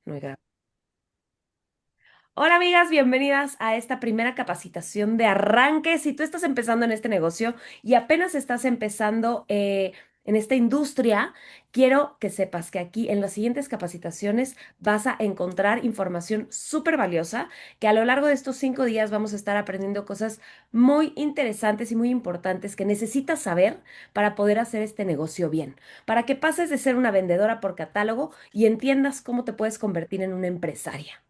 No he grabado. Hola amigas, bienvenidas a esta primera capacitación de arranque. Si tú estás empezando en este negocio y apenas estás empezando en esta industria, quiero que sepas que aquí en las siguientes capacitaciones vas a encontrar información súper valiosa, que a lo largo de estos 5 días vamos a estar aprendiendo cosas muy interesantes y muy importantes que necesitas saber para poder hacer este negocio bien, para que pases de ser una vendedora por catálogo y entiendas cómo te puedes convertir en una empresaria.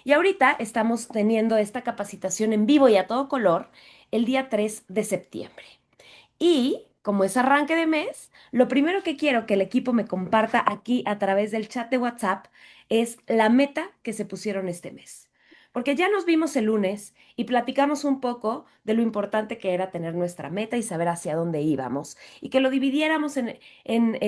Y ahorita estamos teniendo esta capacitación en vivo y a todo color el día 3 de septiembre. Y como es arranque de mes, lo primero que quiero que el equipo me comparta aquí a través del chat de WhatsApp es la meta que se pusieron este mes. Porque ya nos vimos el lunes y platicamos un poco de lo importante que era tener nuestra meta y saber hacia dónde íbamos y que lo dividiéramos en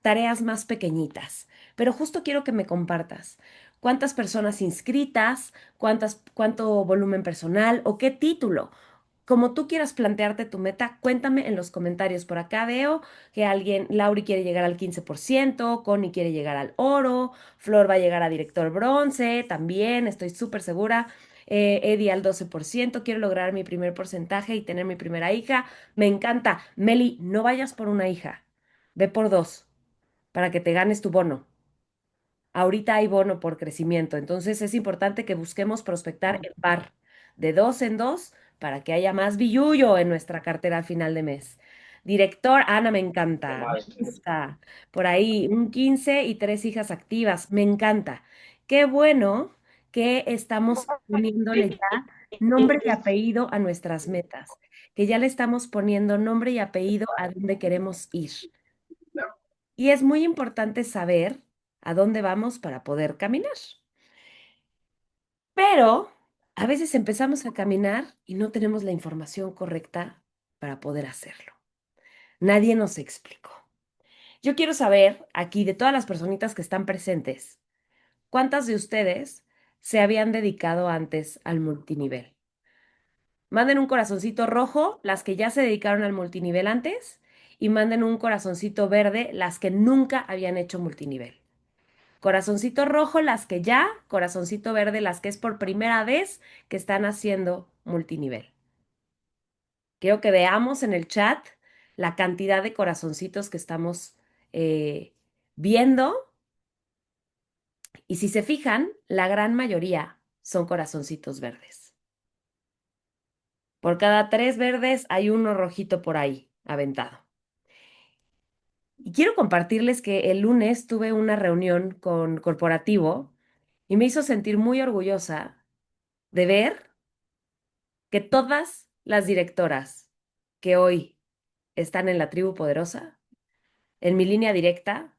tareas más pequeñitas. Pero justo quiero que me compartas cuántas personas inscritas, cuánto volumen personal o qué título. Como tú quieras plantearte tu meta, cuéntame en los comentarios. Por acá veo que Lauri quiere llegar al 15%, Connie quiere llegar al oro, Flor va a llegar a director bronce, también, estoy súper segura. Eddie al 12%, quiero lograr mi primer porcentaje y tener mi primera hija. Me encanta. Meli, no vayas por una hija, ve por dos, para que te ganes tu bono. Ahorita hay bono por crecimiento, entonces es importante que busquemos prospectar en par, de dos en dos, para que haya más billullo en nuestra cartera al final de mes. Director, Ana, me encanta, me gusta. Por ahí, un 15 y 3 hijas activas, me encanta. Qué bueno que estamos poniéndole ya nombre y apellido a nuestras metas, que ya le estamos poniendo nombre y apellido a dónde queremos ir. Y es muy importante saber a dónde vamos para poder caminar. Pero a veces empezamos a caminar y no tenemos la información correcta para poder hacerlo. Nadie nos explicó. Yo quiero saber aquí de todas las personitas que están presentes, ¿cuántas de ustedes se habían dedicado antes al multinivel? Manden un corazoncito rojo las que ya se dedicaron al multinivel antes y manden un corazoncito verde las que nunca habían hecho multinivel. Corazoncito rojo las que ya, corazoncito verde las que es por primera vez que están haciendo multinivel. Quiero que veamos en el chat la cantidad de corazoncitos que estamos eh, viendo y si se fijan, la gran mayoría son corazoncitos verdes. Por cada 3 verdes hay uno rojito por ahí, aventado. Y quiero compartirles que el lunes tuve una reunión con corporativo y me hizo sentir muy orgullosa de ver que todas las directoras que hoy están en la tribu poderosa, en mi línea directa,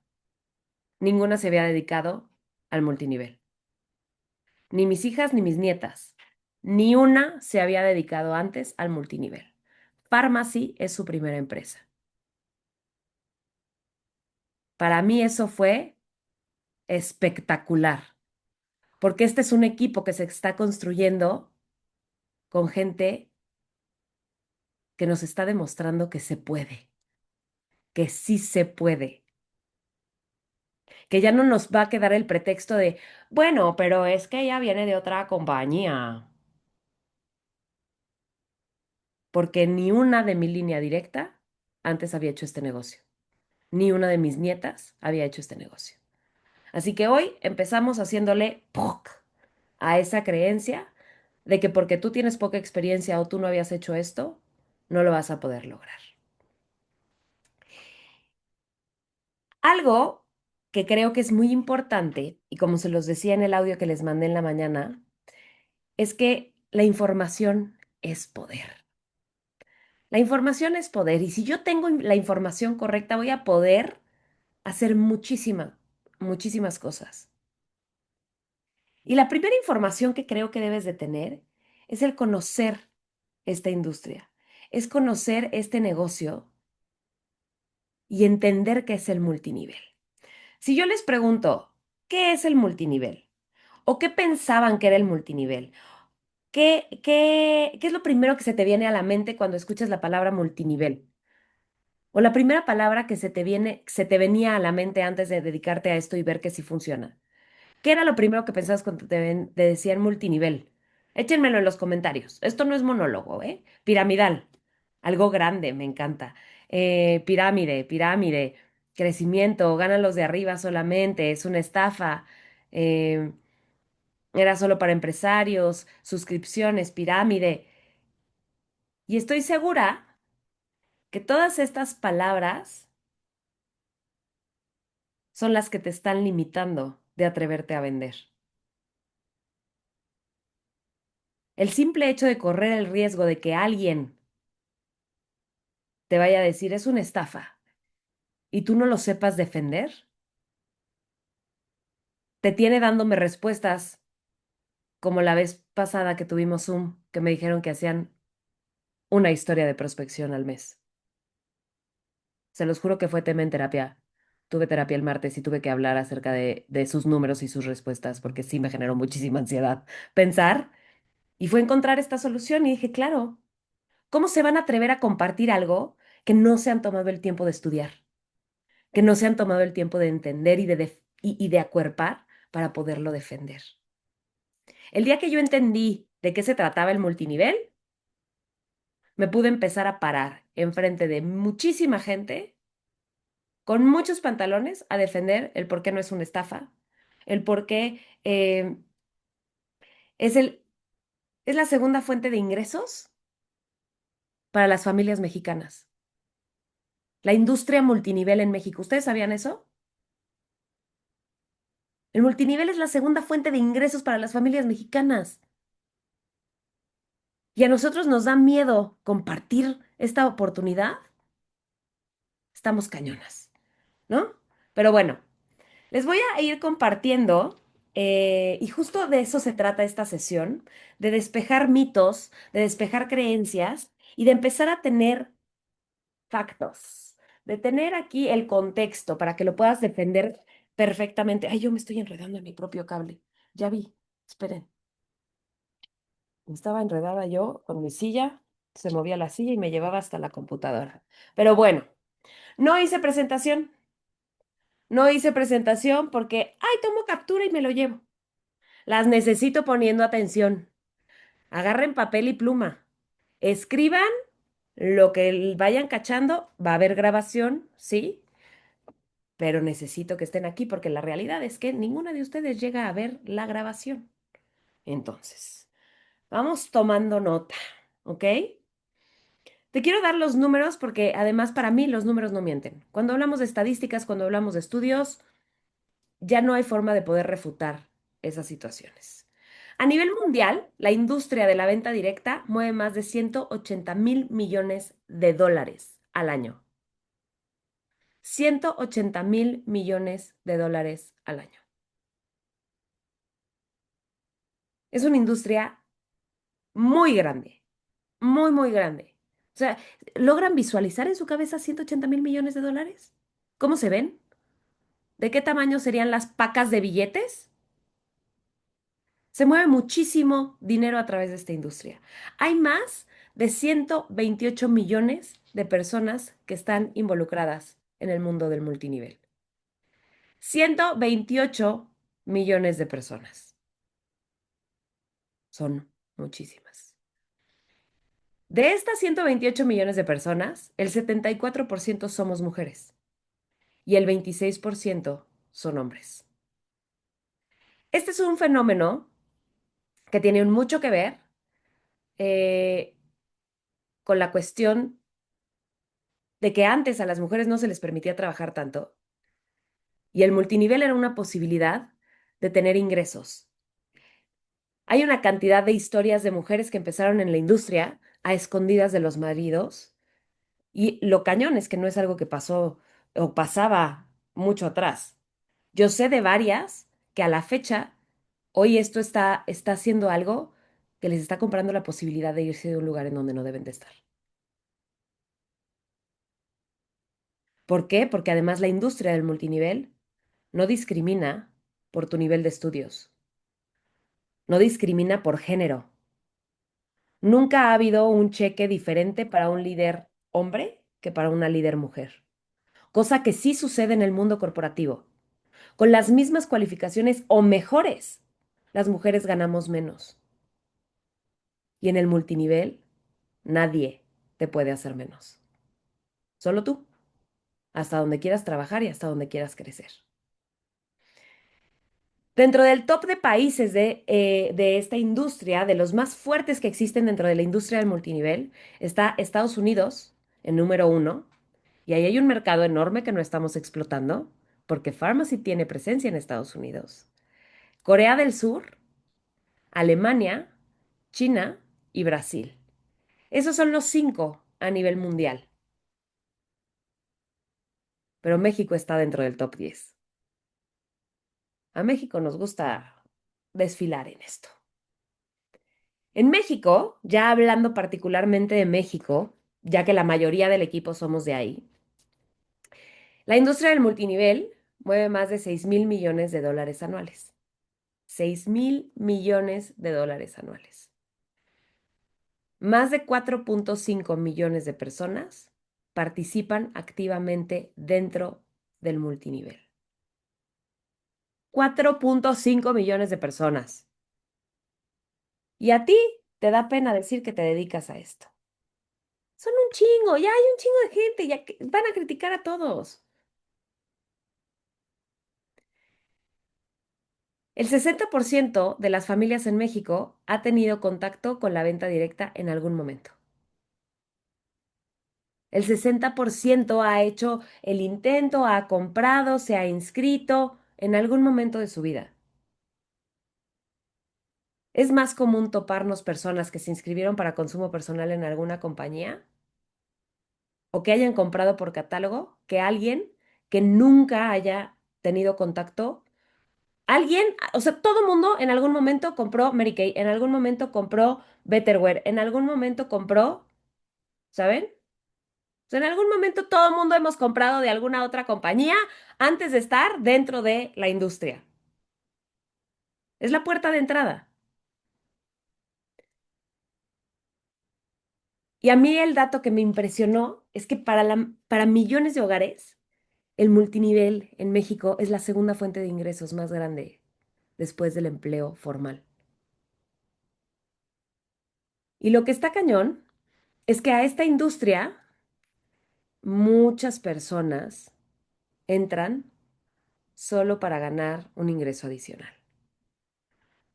ninguna se había dedicado al multinivel. Ni mis hijas ni mis nietas. Ni una se había dedicado antes al multinivel. Pharmacy es su primera empresa. Para mí eso fue espectacular, porque este es un equipo que se está construyendo con gente que nos está demostrando que se puede, que sí se puede, que ya no nos va a quedar el pretexto de, bueno, pero es que ella viene de otra compañía, porque ni una de mi línea directa antes había hecho este negocio, ni una de mis nietas había hecho este negocio. Así que hoy empezamos haciéndole POC a esa creencia de que porque tú tienes poca experiencia o tú no habías hecho esto, no lo vas a poder lograr. Algo que creo que es muy importante, y como se los decía en el audio que les mandé en la mañana, es que la información es poder. La información es poder y si yo tengo la información correcta voy a poder hacer muchísimas cosas. Y la primera información que creo que debes de tener es el conocer esta industria, es conocer este negocio y entender qué es el multinivel. Si yo les pregunto, ¿qué es el multinivel? ¿O qué pensaban que era el multinivel? ¿Qué es lo primero que se te viene a la mente cuando escuchas la palabra multinivel? O la primera palabra que se te venía a la mente antes de dedicarte a esto y ver que sí funciona. ¿Qué era lo primero que pensabas cuando te decían multinivel? Échenmelo en los comentarios. Esto no es monólogo, ¿eh? Piramidal. Algo grande, me encanta. Pirámide, pirámide. Crecimiento, ganan los de arriba solamente, es una estafa. eh, Era solo para empresarios, suscripciones, pirámide. Y estoy segura que todas estas palabras son las que te están limitando de atreverte a vender. El simple hecho de correr el riesgo de que alguien te vaya a decir es una estafa y tú no lo sepas defender, te tiene dándome respuestas como la vez pasada que tuvimos Zoom, que me dijeron que hacían una historia de prospección al mes. Se los juro que fue tema en terapia. Tuve terapia el martes y tuve que hablar acerca de sus números y sus respuestas porque sí me generó muchísima ansiedad pensar y fue encontrar esta solución y dije, claro, ¿cómo se van a atrever a compartir algo que no se han tomado el tiempo de estudiar, que no se han tomado el tiempo de entender y de acuerpar para poderlo defender? El día que yo entendí de qué se trataba el multinivel, me pude empezar a parar enfrente de muchísima gente con muchos pantalones a defender el por qué no es una estafa, el por qué es, es la segunda fuente de ingresos para las familias mexicanas. La industria multinivel en México. ¿Ustedes sabían eso? El multinivel es la segunda fuente de ingresos para las familias mexicanas. Y a nosotros nos da miedo compartir esta oportunidad. Estamos cañonas, ¿no? Pero bueno, les voy a ir compartiendo, y justo de eso se trata esta sesión, de despejar mitos, de despejar creencias y de empezar a tener factos, de tener aquí el contexto para que lo puedas defender perfectamente. Ay, yo me estoy enredando en mi propio cable. Ya vi, esperen, estaba enredada yo con mi silla, se movía la silla y me llevaba hasta la computadora. Pero bueno, no hice presentación, no hice presentación porque, ay, tomo captura y me lo llevo. Las necesito poniendo atención. Agarren papel y pluma. Escriban lo que vayan cachando. Va a haber grabación, sí, pero necesito que estén aquí porque la realidad es que ninguna de ustedes llega a ver la grabación. Entonces, vamos tomando nota, ¿ok? Te quiero dar los números porque además para mí los números no mienten. Cuando hablamos de estadísticas, cuando hablamos de estudios, ya no hay forma de poder refutar esas situaciones. A nivel mundial, la industria de la venta directa mueve más de 180.000 millones de dólares al año. 180.000 millones de dólares al año. Es una industria muy grande, muy, muy grande. O sea, ¿logran visualizar en su cabeza 180.000 millones de dólares? ¿Cómo se ven? ¿De qué tamaño serían las pacas de billetes? Se mueve muchísimo dinero a través de esta industria. Hay más de 128 millones de personas que están involucradas en el mundo del multinivel. 128 millones de personas. Son muchísimas. De estas 128 millones de personas, el 74% somos mujeres y el 26% son hombres. Este es un fenómeno que tiene mucho que ver eh, con la cuestión de que antes a las mujeres no se les permitía trabajar tanto y el multinivel era una posibilidad de tener ingresos. Hay una cantidad de historias de mujeres que empezaron en la industria a escondidas de los maridos y lo cañón es que no es algo que pasó o pasaba mucho atrás. Yo sé de varias que a la fecha, hoy esto está haciendo algo que les está comprando la posibilidad de irse de un lugar en donde no deben de estar. ¿Por qué? Porque además la industria del multinivel no discrimina por tu nivel de estudios, no discrimina por género. Nunca ha habido un cheque diferente para un líder hombre que para una líder mujer, cosa que sí sucede en el mundo corporativo, con las mismas cualificaciones o mejores, las mujeres ganamos menos. Y en el multinivel, nadie te puede hacer menos. Solo tú, hasta donde quieras trabajar y hasta donde quieras crecer. Dentro del top de países de esta industria, de los más fuertes que existen dentro de la industria del multinivel, está Estados Unidos en número uno, y ahí hay un mercado enorme que no estamos explotando, porque Pharmacy tiene presencia en Estados Unidos. Corea del Sur, Alemania, China y Brasil. Esos son los cinco a nivel mundial, pero México está dentro del top 10. A México nos gusta desfilar en esto. En México, ya hablando particularmente de México, ya que la mayoría del equipo somos de ahí, la industria del multinivel mueve más de 6.000 millones de dólares anuales. 6.000 millones de dólares anuales. Más de 4.5 millones de personas participan activamente dentro del multinivel. 4.5 millones de personas. Y a ti te da pena decir que te dedicas a esto. Son un chingo, ya hay un chingo de gente, ya van a criticar a todos. El 60% de las familias en México ha tenido contacto con la venta directa en algún momento. El 60% ha hecho el intento, ha comprado, se ha inscrito en algún momento de su vida. Es más común toparnos personas que se inscribieron para consumo personal en alguna compañía o que hayan comprado por catálogo que alguien que nunca haya tenido contacto. Alguien, o sea, todo mundo en algún momento compró Mary Kay, en algún momento compró Betterware, en algún momento compró, ¿saben? O sea, en algún momento todo el mundo hemos comprado de alguna otra compañía antes de estar dentro de la industria. Es la puerta de entrada. Y a mí el dato que me impresionó es que para millones de hogares, el multinivel en México es la segunda fuente de ingresos más grande después del empleo formal. Y lo que está cañón es que a esta industria muchas personas entran solo para ganar un ingreso adicional.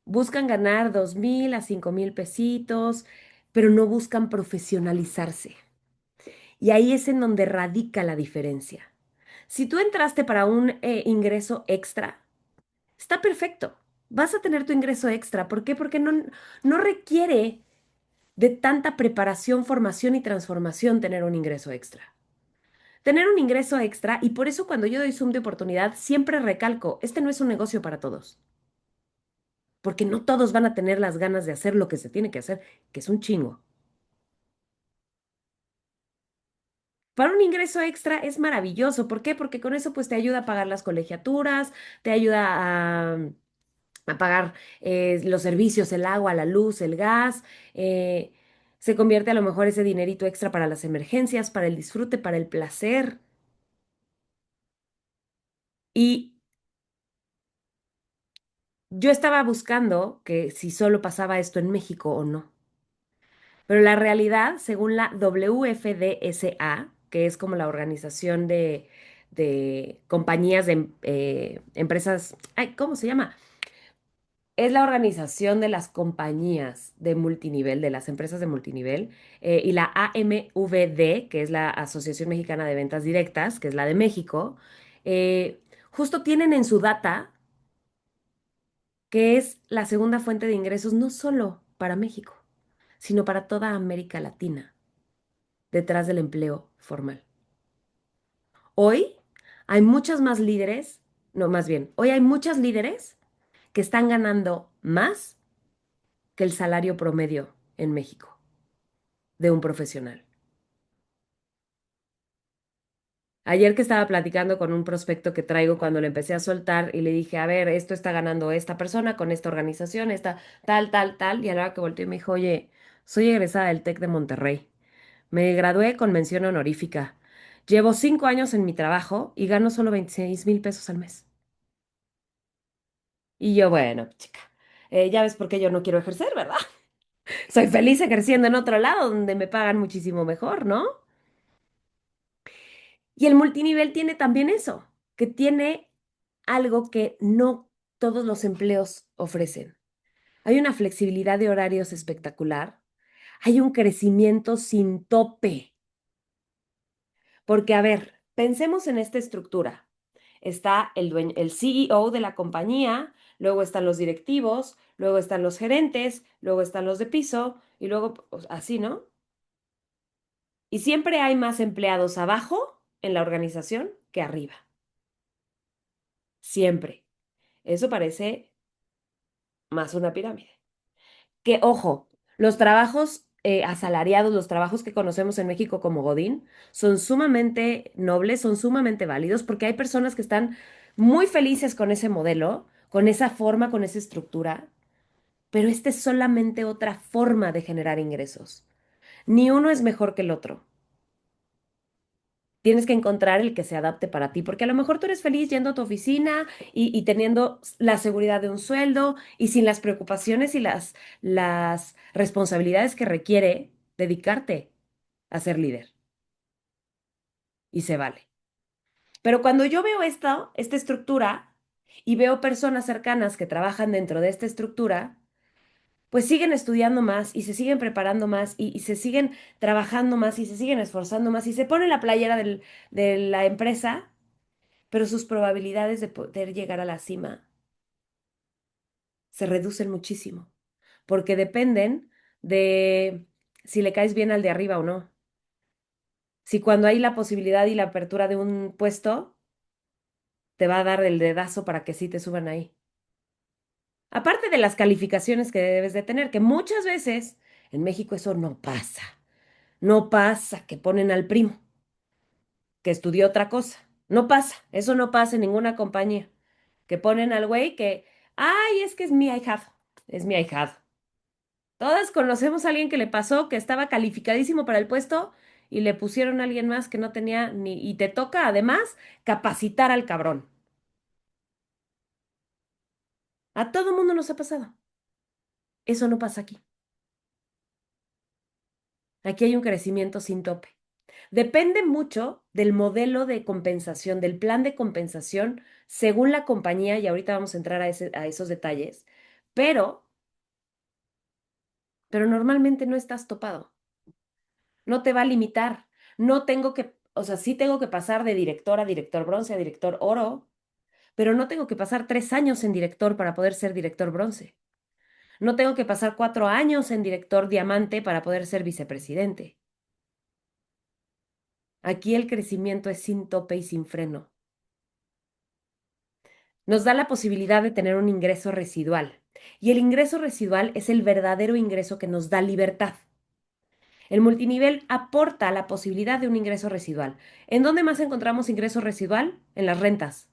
Buscan ganar 2.000 a 5.000 pesitos, pero no buscan profesionalizarse. Y ahí es en donde radica la diferencia. Si tú entraste para un ingreso extra, está perfecto. Vas a tener tu ingreso extra. ¿Por qué? Porque no requiere de tanta preparación, formación y transformación tener un ingreso extra. Tener un ingreso extra, y por eso cuando yo doy Zoom de oportunidad, siempre recalco, este no es un negocio para todos, porque no todos van a tener las ganas de hacer lo que se tiene que hacer, que es un chingo. Para un ingreso extra es maravilloso. ¿Por qué? Porque con eso pues te ayuda a pagar las colegiaturas, te ayuda a pagar los servicios, el agua, la luz, el gas. Se convierte a lo mejor ese dinerito extra para las emergencias, para el disfrute, para el placer. Y yo estaba buscando que si solo pasaba esto en México o no. Pero la realidad, según la WFDSA, que es como la organización de compañías de empresas, ay, ¿cómo se llama? Es la organización de las compañías de multinivel, de las empresas de multinivel, y la AMVD, que es la Asociación Mexicana de Ventas Directas, que es la de México, justo tienen en su data que es la segunda fuente de ingresos no solo para México, sino para toda América Latina, detrás del empleo formal. Hoy hay muchas más líderes, no, más bien, hoy hay muchas líderes que están ganando más que el salario promedio en México de un profesional. Ayer que estaba platicando con un prospecto que traigo cuando le empecé a soltar y le dije, a ver, esto está ganando esta persona con esta organización, esta tal, tal, tal, y a la hora que volteó y me dijo, oye, soy egresada del TEC de Monterrey. Me gradué con mención honorífica. Llevo 5 años en mi trabajo y gano solo 26.000 pesos al mes. Y yo, bueno, chica, ya ves por qué yo no quiero ejercer, ¿verdad? Soy feliz ejerciendo en otro lado donde me pagan muchísimo mejor, ¿no? Y el multinivel tiene también eso, que tiene algo que no todos los empleos ofrecen. Hay una flexibilidad de horarios espectacular, hay un crecimiento sin tope, porque a ver, pensemos en esta estructura. Está el dueño, el CEO de la compañía, luego están los directivos, luego están los gerentes, luego están los de piso y luego pues, así, ¿no? Y siempre hay más empleados abajo en la organización que arriba. Siempre. Eso parece más una pirámide. Que, ojo, los trabajos asalariados, los trabajos que conocemos en México como Godín, son sumamente nobles, son sumamente válidos, porque hay personas que están muy felices con ese modelo, con esa forma, con esa estructura, pero esta es solamente otra forma de generar ingresos. Ni uno es mejor que el otro. Tienes que encontrar el que se adapte para ti, porque a lo mejor tú eres feliz yendo a tu oficina y teniendo la seguridad de un sueldo y sin las preocupaciones y las responsabilidades que requiere dedicarte a ser líder. Y se vale. Pero cuando yo veo esta estructura y veo personas cercanas que trabajan dentro de esta estructura, pues siguen estudiando más y se siguen preparando más y se siguen trabajando más y se siguen esforzando más y se ponen la playera de la empresa, pero sus probabilidades de poder llegar a la cima se reducen muchísimo, porque dependen de si le caes bien al de arriba o no. Si cuando hay la posibilidad y la apertura de un puesto, te va a dar el dedazo para que sí te suban ahí. Aparte de las calificaciones que debes de tener, que muchas veces en México eso no pasa. No pasa que ponen al primo, que estudió otra cosa. No pasa, eso no pasa en ninguna compañía. Que ponen al güey que, ay, es que es mi ahijado, es mi ahijado. Todas conocemos a alguien que le pasó, que estaba calificadísimo para el puesto y le pusieron a alguien más que no tenía ni... Y te toca además capacitar al cabrón. A todo mundo nos ha pasado. Eso no pasa aquí. Aquí hay un crecimiento sin tope. Depende mucho del modelo de compensación, del plan de compensación según la compañía, y ahorita vamos a entrar a esos detalles, pero, pero normalmente no estás topado. No te va a limitar. No tengo que, o sea, sí tengo que pasar de director a director bronce a director oro, pero no tengo que pasar 3 años en director para poder ser director bronce. No tengo que pasar 4 años en director diamante para poder ser vicepresidente. Aquí el crecimiento es sin tope y sin freno. Nos da la posibilidad de tener un ingreso residual. Y el ingreso residual es el verdadero ingreso que nos da libertad. El multinivel aporta la posibilidad de un ingreso residual. ¿En dónde más encontramos ingreso residual? En las rentas.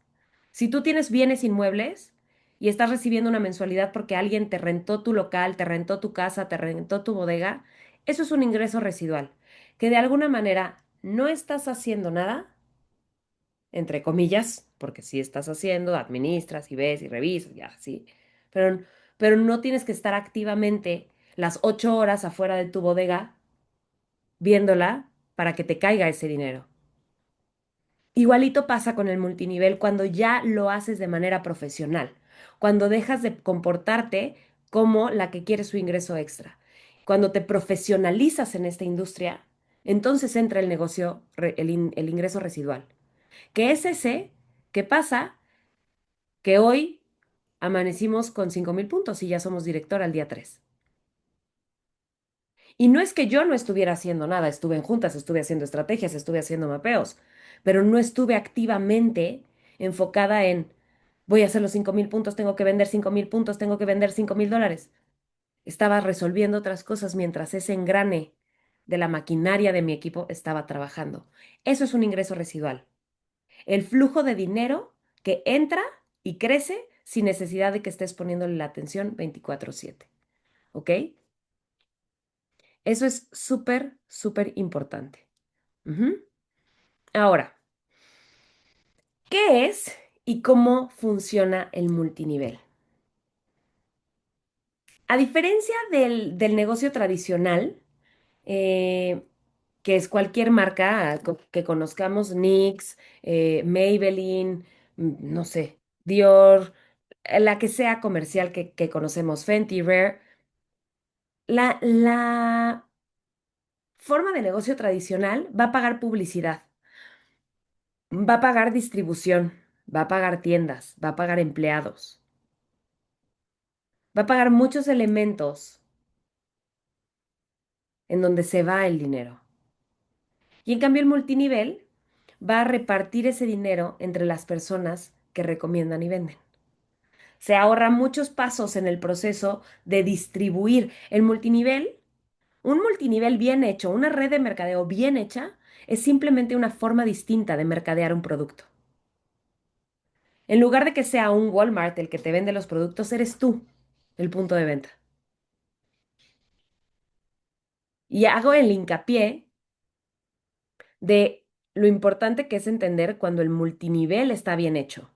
Si tú tienes bienes inmuebles y estás recibiendo una mensualidad porque alguien te rentó tu local, te rentó tu casa, te rentó tu bodega, eso es un ingreso residual, que de alguna manera no estás haciendo nada, entre comillas, porque sí estás haciendo, administras y ves y revisas, ya, sí, pero, pero no tienes que estar activamente las 8 horas afuera de tu bodega viéndola para que te caiga ese dinero. Igualito pasa con el multinivel cuando ya lo haces de manera profesional, cuando dejas de comportarte como la que quiere su ingreso extra. Cuando te profesionalizas en esta industria, entonces entra el negocio, el ingreso residual, que es ese que pasa que hoy amanecimos con 5,000 puntos y ya somos director al día 3. Y no es que yo no estuviera haciendo nada, estuve en juntas, estuve haciendo estrategias, estuve haciendo mapeos, pero no estuve activamente enfocada en, voy a hacer los 5,000 puntos, tengo que vender 5,000 puntos, tengo que vender $5,000. Estaba resolviendo otras cosas mientras ese engrane de la maquinaria de mi equipo estaba trabajando. Eso es un ingreso residual. El flujo de dinero que entra y crece sin necesidad de que estés poniéndole la atención 24/7. ¿Ok? Eso es súper, súper importante. Ujú. Ahora, ¿qué es y cómo funciona el multinivel? A diferencia del negocio tradicional, eh, que es cualquier marca que conozcamos, NYX, Maybelline, no sé, Dior, la que sea comercial que conocemos, Fenty, Rare, la forma de negocio tradicional va a pagar publicidad, va a pagar distribución, va a pagar tiendas, va a pagar empleados, va a pagar muchos elementos en donde se va el dinero. Y en cambio el multinivel va a repartir ese dinero entre las personas que recomiendan y venden. Se ahorra muchos pasos en el proceso de distribuir el multinivel. Un multinivel bien hecho, una red de mercadeo bien hecha, es simplemente una forma distinta de mercadear un producto. En lugar de que sea un Walmart el que te vende los productos, eres tú el punto de venta. Y hago el hincapié de lo importante que es entender cuando el multinivel está bien hecho.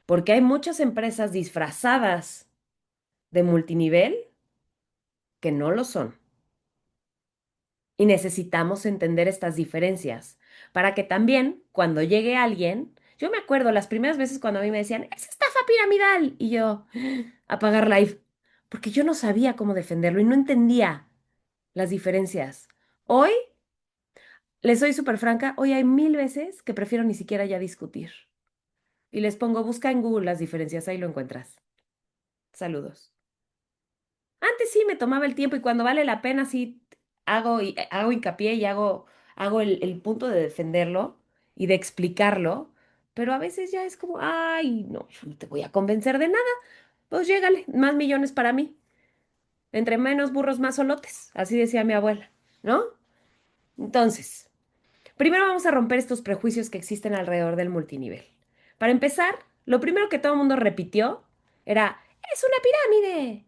Porque hay muchas empresas disfrazadas de multinivel que no lo son. Y necesitamos entender estas diferencias para que también cuando llegue alguien, yo me acuerdo las primeras veces cuando a mí me decían, es estafa piramidal, y yo, apagar live, porque yo no sabía cómo defenderlo y no entendía las diferencias. Hoy, les soy súper franca, hoy hay mil veces que prefiero ni siquiera ya discutir. Y les pongo, busca en Google las diferencias, ahí lo encuentras. Saludos. Antes sí me tomaba el tiempo y cuando vale la pena sí hago hincapié y hago el punto de defenderlo y de explicarlo, pero a veces ya es como, ay, no, yo no te voy a convencer de nada, pues llégale, más millones para mí, entre menos burros más solotes, así decía mi abuela, ¿no? Entonces, primero vamos a romper estos prejuicios que existen alrededor del multinivel. Para empezar, lo primero que todo el mundo repitió era, es una pirámide,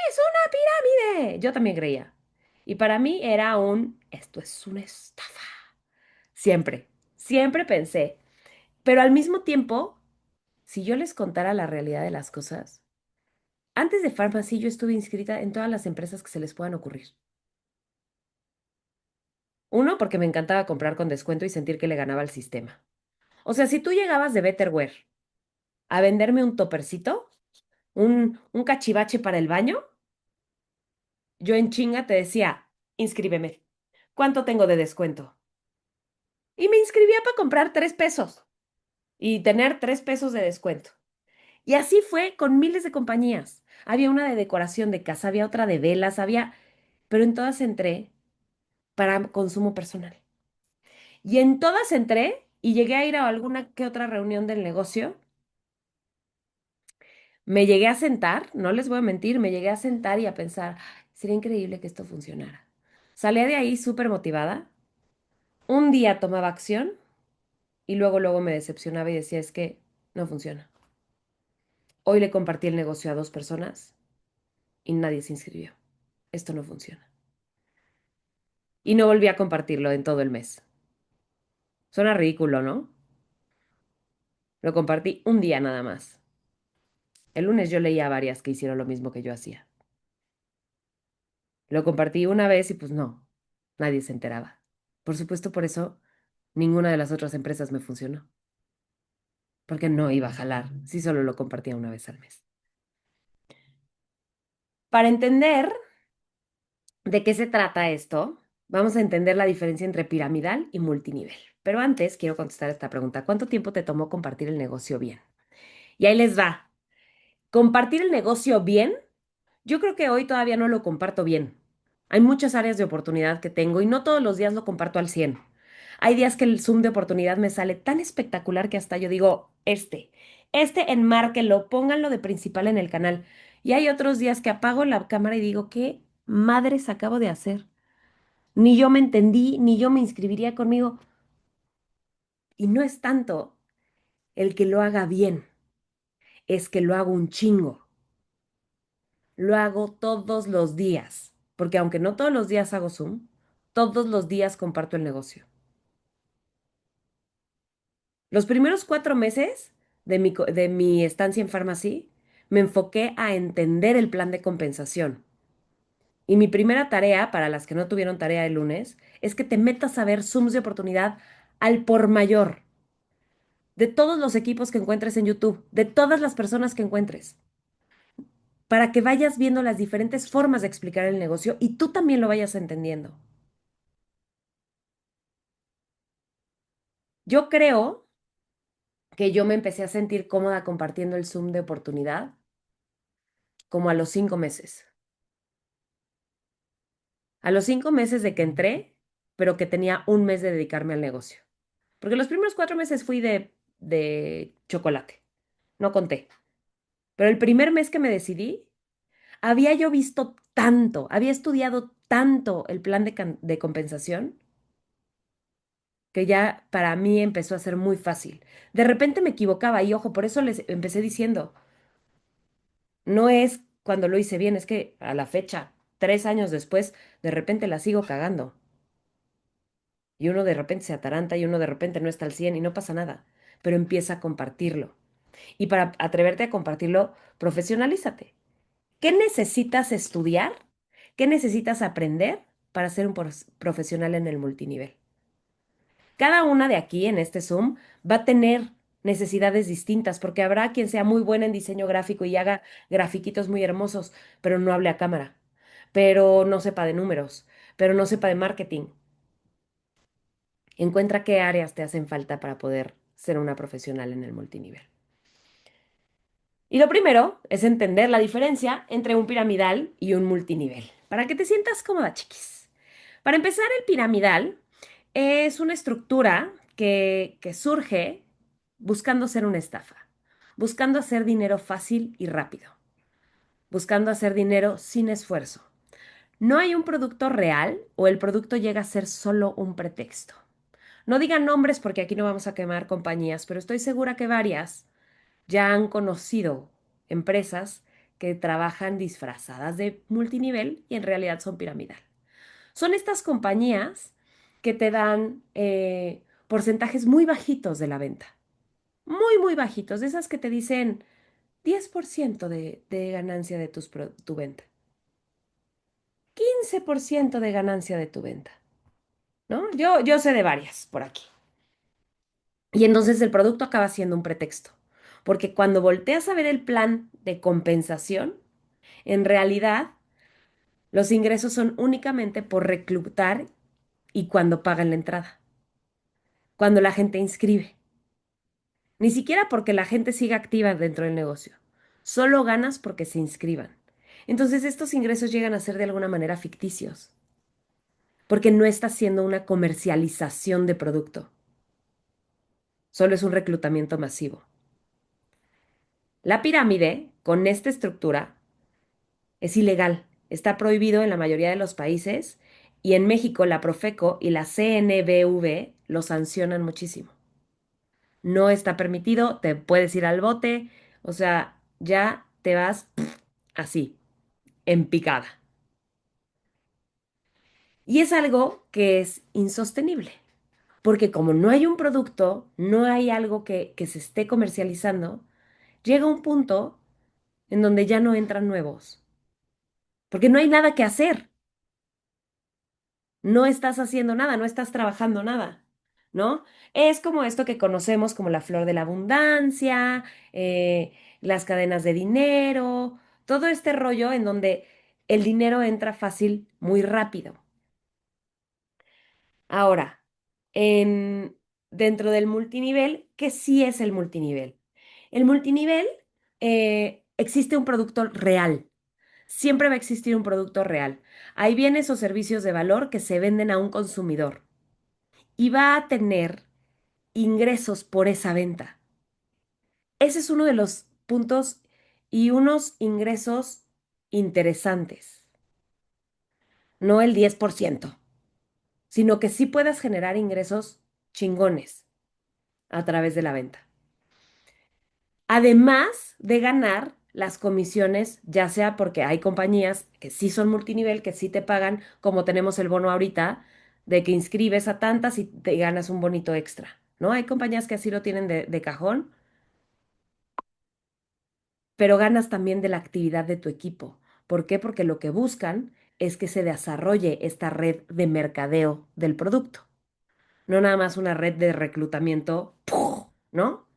es una pirámide. Yo también creía. Y para mí era esto es una estafa. Siempre, siempre pensé. Pero al mismo tiempo, si yo les contara la realidad de las cosas, antes de Pharmacy yo estuve inscrita en todas las empresas que se les puedan ocurrir. Uno, porque me encantaba comprar con descuento y sentir que le ganaba al sistema. O sea, si tú llegabas de Betterware a venderme un topercito, un cachivache para el baño, yo en chinga te decía, inscríbeme. ¿Cuánto tengo de descuento? Y me inscribía para comprar 3 pesos y tener 3 pesos de descuento. Y así fue con miles de compañías. Había una de decoración de casa, había otra de velas, pero en todas entré para consumo personal. Y en todas entré y llegué a ir a alguna que otra reunión del negocio. Me llegué a sentar, no les voy a mentir, me llegué a sentar y a pensar, sería increíble que esto funcionara. Salía de ahí súper motivada. Un día tomaba acción y luego me decepcionaba y decía, es que no funciona. Hoy le compartí el negocio a 2 personas y nadie se inscribió. Esto no funciona. Y no volví a compartirlo en todo el mes. Suena ridículo, ¿no? Lo compartí un día nada más. El lunes yo leía a varias que hicieron lo mismo que yo hacía. Lo compartí una vez y pues no, nadie se enteraba. Por supuesto, por eso ninguna de las otras empresas me funcionó, porque no iba a jalar si solo lo compartía una vez al mes. Para entender de qué se trata esto, vamos a entender la diferencia entre piramidal y multinivel. Pero antes quiero contestar esta pregunta. ¿Cuánto tiempo te tomó compartir el negocio bien? Y ahí les va. Compartir el negocio bien, yo creo que hoy todavía no lo comparto bien. Hay muchas áreas de oportunidad que tengo y no todos los días lo comparto al 100. Hay días que el Zoom de oportunidad me sale tan espectacular que hasta yo digo, enmárquenlo, pónganlo de principal en el canal. Y hay otros días que apago la cámara y digo, ¿qué madres acabo de hacer? Ni yo me entendí, ni yo me inscribiría conmigo. Y no es tanto el que lo haga bien, es que lo hago un chingo. Lo hago todos los días, porque aunque no todos los días hago Zoom, todos los días comparto el negocio. Los primeros 4 meses de mi estancia en Pharmacy, me enfoqué a entender el plan de compensación. Y mi primera tarea, para las que no tuvieron tarea el lunes, es que te metas a ver Zooms de oportunidad al por mayor, de todos los equipos que encuentres en YouTube, de todas las personas que encuentres, para que vayas viendo las diferentes formas de explicar el negocio y tú también lo vayas entendiendo. Yo creo que yo me empecé a sentir cómoda compartiendo el Zoom de oportunidad como a los 5 meses. A los 5 meses de que entré, pero que tenía un mes de dedicarme al negocio. Porque los primeros 4 meses fui de chocolate, no conté. Pero el primer mes que me decidí, había yo visto tanto, había estudiado tanto el plan de compensación, que ya para mí empezó a ser muy fácil. De repente me equivocaba y ojo, por eso les empecé diciendo, no es cuando lo hice bien, es que a la fecha, 3 años después, de repente la sigo cagando. Y uno de repente se ataranta y uno de repente no está al 100 y no pasa nada, pero empieza a compartirlo. Y para atreverte a compartirlo, profesionalízate. ¿Qué necesitas estudiar? ¿Qué necesitas aprender para ser un profesional en el multinivel? Cada una de aquí en este Zoom va a tener necesidades distintas, porque habrá quien sea muy buena en diseño gráfico y haga grafiquitos muy hermosos, pero no hable a cámara, pero no sepa de números, pero no sepa de marketing. Encuentra qué áreas te hacen falta para poder ser una profesional en el multinivel. Y lo primero es entender la diferencia entre un piramidal y un multinivel, para que te sientas cómoda, chiquis. Para empezar, el piramidal es una estructura que surge buscando ser una estafa, buscando hacer dinero fácil y rápido, buscando hacer dinero sin esfuerzo. No hay un producto real o el producto llega a ser solo un pretexto. No digan nombres porque aquí no vamos a quemar compañías, pero estoy segura que varias ya han conocido empresas que trabajan disfrazadas de multinivel y en realidad son piramidal. Son estas compañías que te dan porcentajes muy bajitos de la venta, muy, muy bajitos, de esas que te dicen 10% de ganancia de tu venta, 15% de ganancia de tu venta, ¿no? Yo sé de varias por aquí. Y entonces el producto acaba siendo un pretexto, porque cuando volteas a ver el plan de compensación, en realidad los ingresos son únicamente por reclutar y cuando pagan la entrada, cuando la gente inscribe. Ni siquiera porque la gente siga activa dentro del negocio. Solo ganas porque se inscriban. Entonces estos ingresos llegan a ser de alguna manera ficticios, porque no está haciendo una comercialización de producto, solo es un reclutamiento masivo. La pirámide, con esta estructura, es ilegal, está prohibido en la mayoría de los países y en México la Profeco y la CNBV lo sancionan muchísimo. No está permitido, te puedes ir al bote, o sea, ya te vas así, en picada. Y es algo que es insostenible, porque como no hay un producto, no hay algo que se esté comercializando, llega un punto en donde ya no entran nuevos, porque no hay nada que hacer. No estás haciendo nada, no estás trabajando nada, ¿no? Es como esto que conocemos como la flor de la abundancia, las cadenas de dinero, todo este rollo en donde el dinero entra fácil muy rápido. Ahora, en, dentro del multinivel, ¿qué sí es el multinivel? El multinivel existe un producto real. Siempre va a existir un producto real. Hay bienes o servicios de valor que se venden a un consumidor y va a tener ingresos por esa venta. Ese es uno de los puntos y unos ingresos interesantes, no el 10%, sino que sí puedas generar ingresos chingones a través de la venta. Además de ganar las comisiones, ya sea porque hay compañías que sí son multinivel, que sí te pagan, como tenemos el bono ahorita, de que inscribes a tantas y te ganas un bonito extra, ¿no? Hay compañías que así lo tienen de cajón. pero ganas también de la actividad de tu equipo. ¿Por qué? Porque lo que buscan es que se desarrolle esta red de mercadeo del producto, no nada más una red de reclutamiento, ¡puf! ¿No?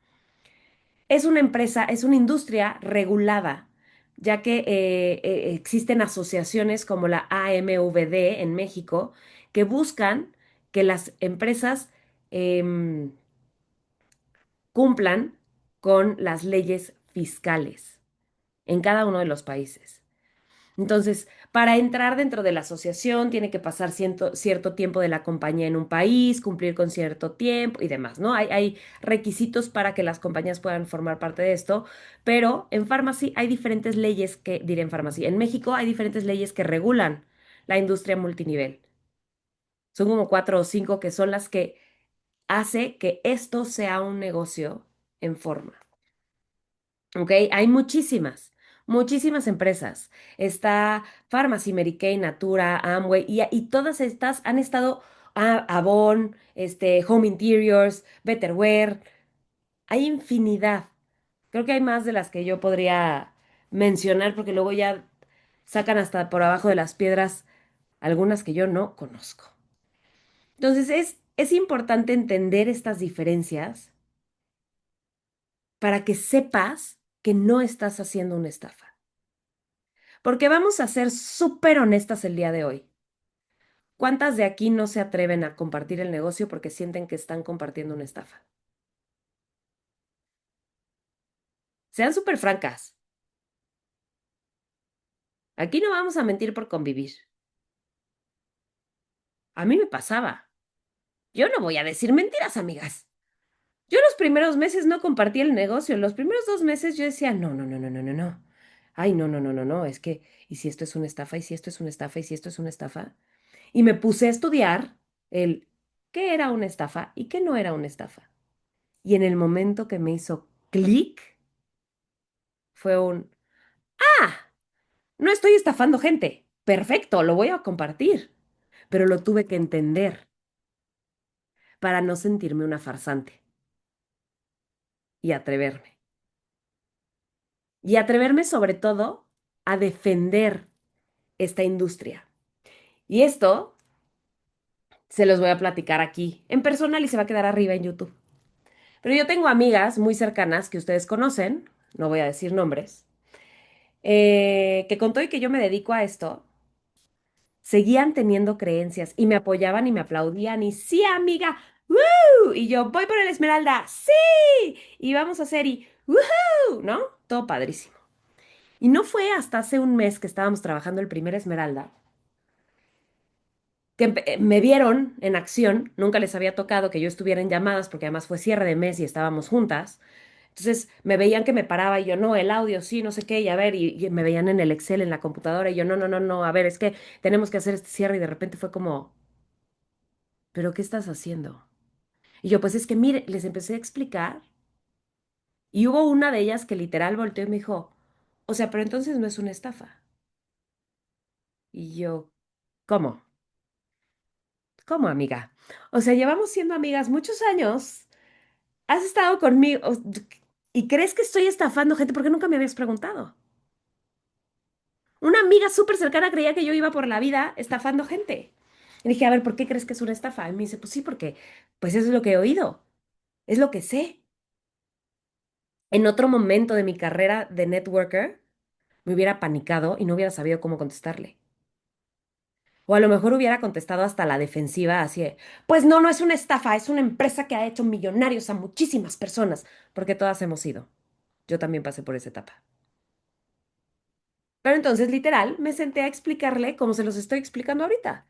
Es una empresa, es una industria regulada, ya que existen asociaciones como la AMVD en México que buscan que las empresas em, cumplan con las leyes fiscales en cada uno de los países. Entonces, para entrar dentro de la asociación tiene que pasar cierto tiempo de la compañía en un país, cumplir con cierto tiempo y demás, ¿no? Hay requisitos para que las compañías puedan formar parte de esto, pero en Pharmacy hay diferentes leyes que, diré en Pharmacy, en México hay diferentes leyes que regulan la industria multinivel. Son como cuatro o cinco que son las que hace que esto sea un negocio en forma. ¿Ok? Hay muchísimas empresas. Está Pharmacy, Mary Kay, Natura, Amway, y todas estas han estado, Avon, Home Interiors, Betterware. Hay infinidad. Creo que hay más de las que yo podría mencionar porque luego ya sacan hasta por abajo de las piedras algunas que yo no conozco. Entonces es importante entender estas diferencias para que sepas que no estás haciendo una estafa. Porque vamos a ser súper honestas el día de hoy. ¿Cuántas de aquí no se atreven a compartir el negocio porque sienten que están compartiendo una estafa? Sean súper francas. Aquí no vamos a mentir por convivir. A mí me pasaba. Yo no voy a decir mentiras, amigas. Yo los primeros meses no compartí el negocio. Los primeros 2 meses yo decía, no, no, no, no, no, no, no. Ay, no, no, no, no, no. Es que, ¿y si esto es una estafa? ¿Y si esto es una estafa? ¿Y si esto es una estafa? Y me puse a estudiar el qué era una estafa y qué no era una estafa. Y en el momento que me hizo clic, fue un, ah, no estoy estafando gente. Perfecto, lo voy a compartir. Pero lo tuve que entender para no sentirme una farsante y atreverme. Y atreverme sobre todo a defender esta industria. Y esto se los voy a platicar aquí en personal y se va a quedar arriba en YouTube. Pero yo tengo amigas muy cercanas que ustedes conocen, no voy a decir nombres, que con todo y que yo me dedico a esto, seguían teniendo creencias y me apoyaban y me aplaudían y sí, amiga, ¡woo! Y yo voy por el Esmeralda, sí, y vamos a hacer y ¡woohoo! ¿No? Todo padrísimo. Y no fue hasta hace un mes que estábamos trabajando el primer Esmeralda que me vieron en acción, nunca les había tocado que yo estuviera en llamadas porque además fue cierre de mes y estábamos juntas. Entonces me veían que me paraba y yo, no, el audio, sí, no sé qué, y a ver, y me veían en el Excel, en la computadora, y yo, no, no, no, no, a ver, es que tenemos que hacer este cierre, y de repente fue como, ¿pero qué estás haciendo? Y yo, pues es que mire, les empecé a explicar, y hubo una de ellas que literal volteó y me dijo, o sea, pero entonces no es una estafa. Y yo, ¿cómo? ¿Cómo, amiga? O sea, llevamos siendo amigas muchos años, has estado conmigo, y crees que estoy estafando gente porque nunca me habías preguntado. Una amiga súper cercana creía que yo iba por la vida estafando gente. Y dije, a ver, ¿por qué crees que es una estafa? Y me dice, pues sí, porque pues eso es lo que he oído, es lo que sé. En otro momento de mi carrera de networker, me hubiera panicado y no hubiera sabido cómo contestarle. O a lo mejor hubiera contestado hasta la defensiva, así de, pues no, no es una estafa, es una empresa que ha hecho millonarios a muchísimas personas, porque todas hemos ido. Yo también pasé por esa etapa. Pero entonces, literal, me senté a explicarle como se los estoy explicando ahorita.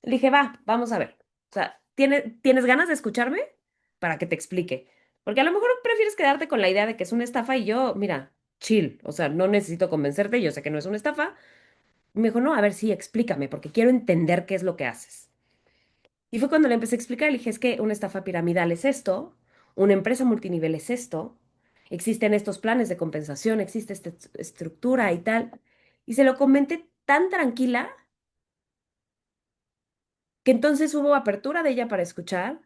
Le dije, va, vamos a ver. O sea, ¿tienes ganas de escucharme? Para que te explique. Porque a lo mejor prefieres quedarte con la idea de que es una estafa y yo, mira, chill. O sea, no necesito convencerte, yo sé que no es una estafa. Y me dijo, no, a ver, sí, explícame, porque quiero entender qué es lo que haces. Y fue cuando le empecé a explicar, le dije, es que una estafa piramidal es esto, una empresa multinivel es esto, existen estos planes de compensación, existe esta estructura y tal. Y se lo comenté tan tranquila que entonces hubo apertura de ella para escuchar,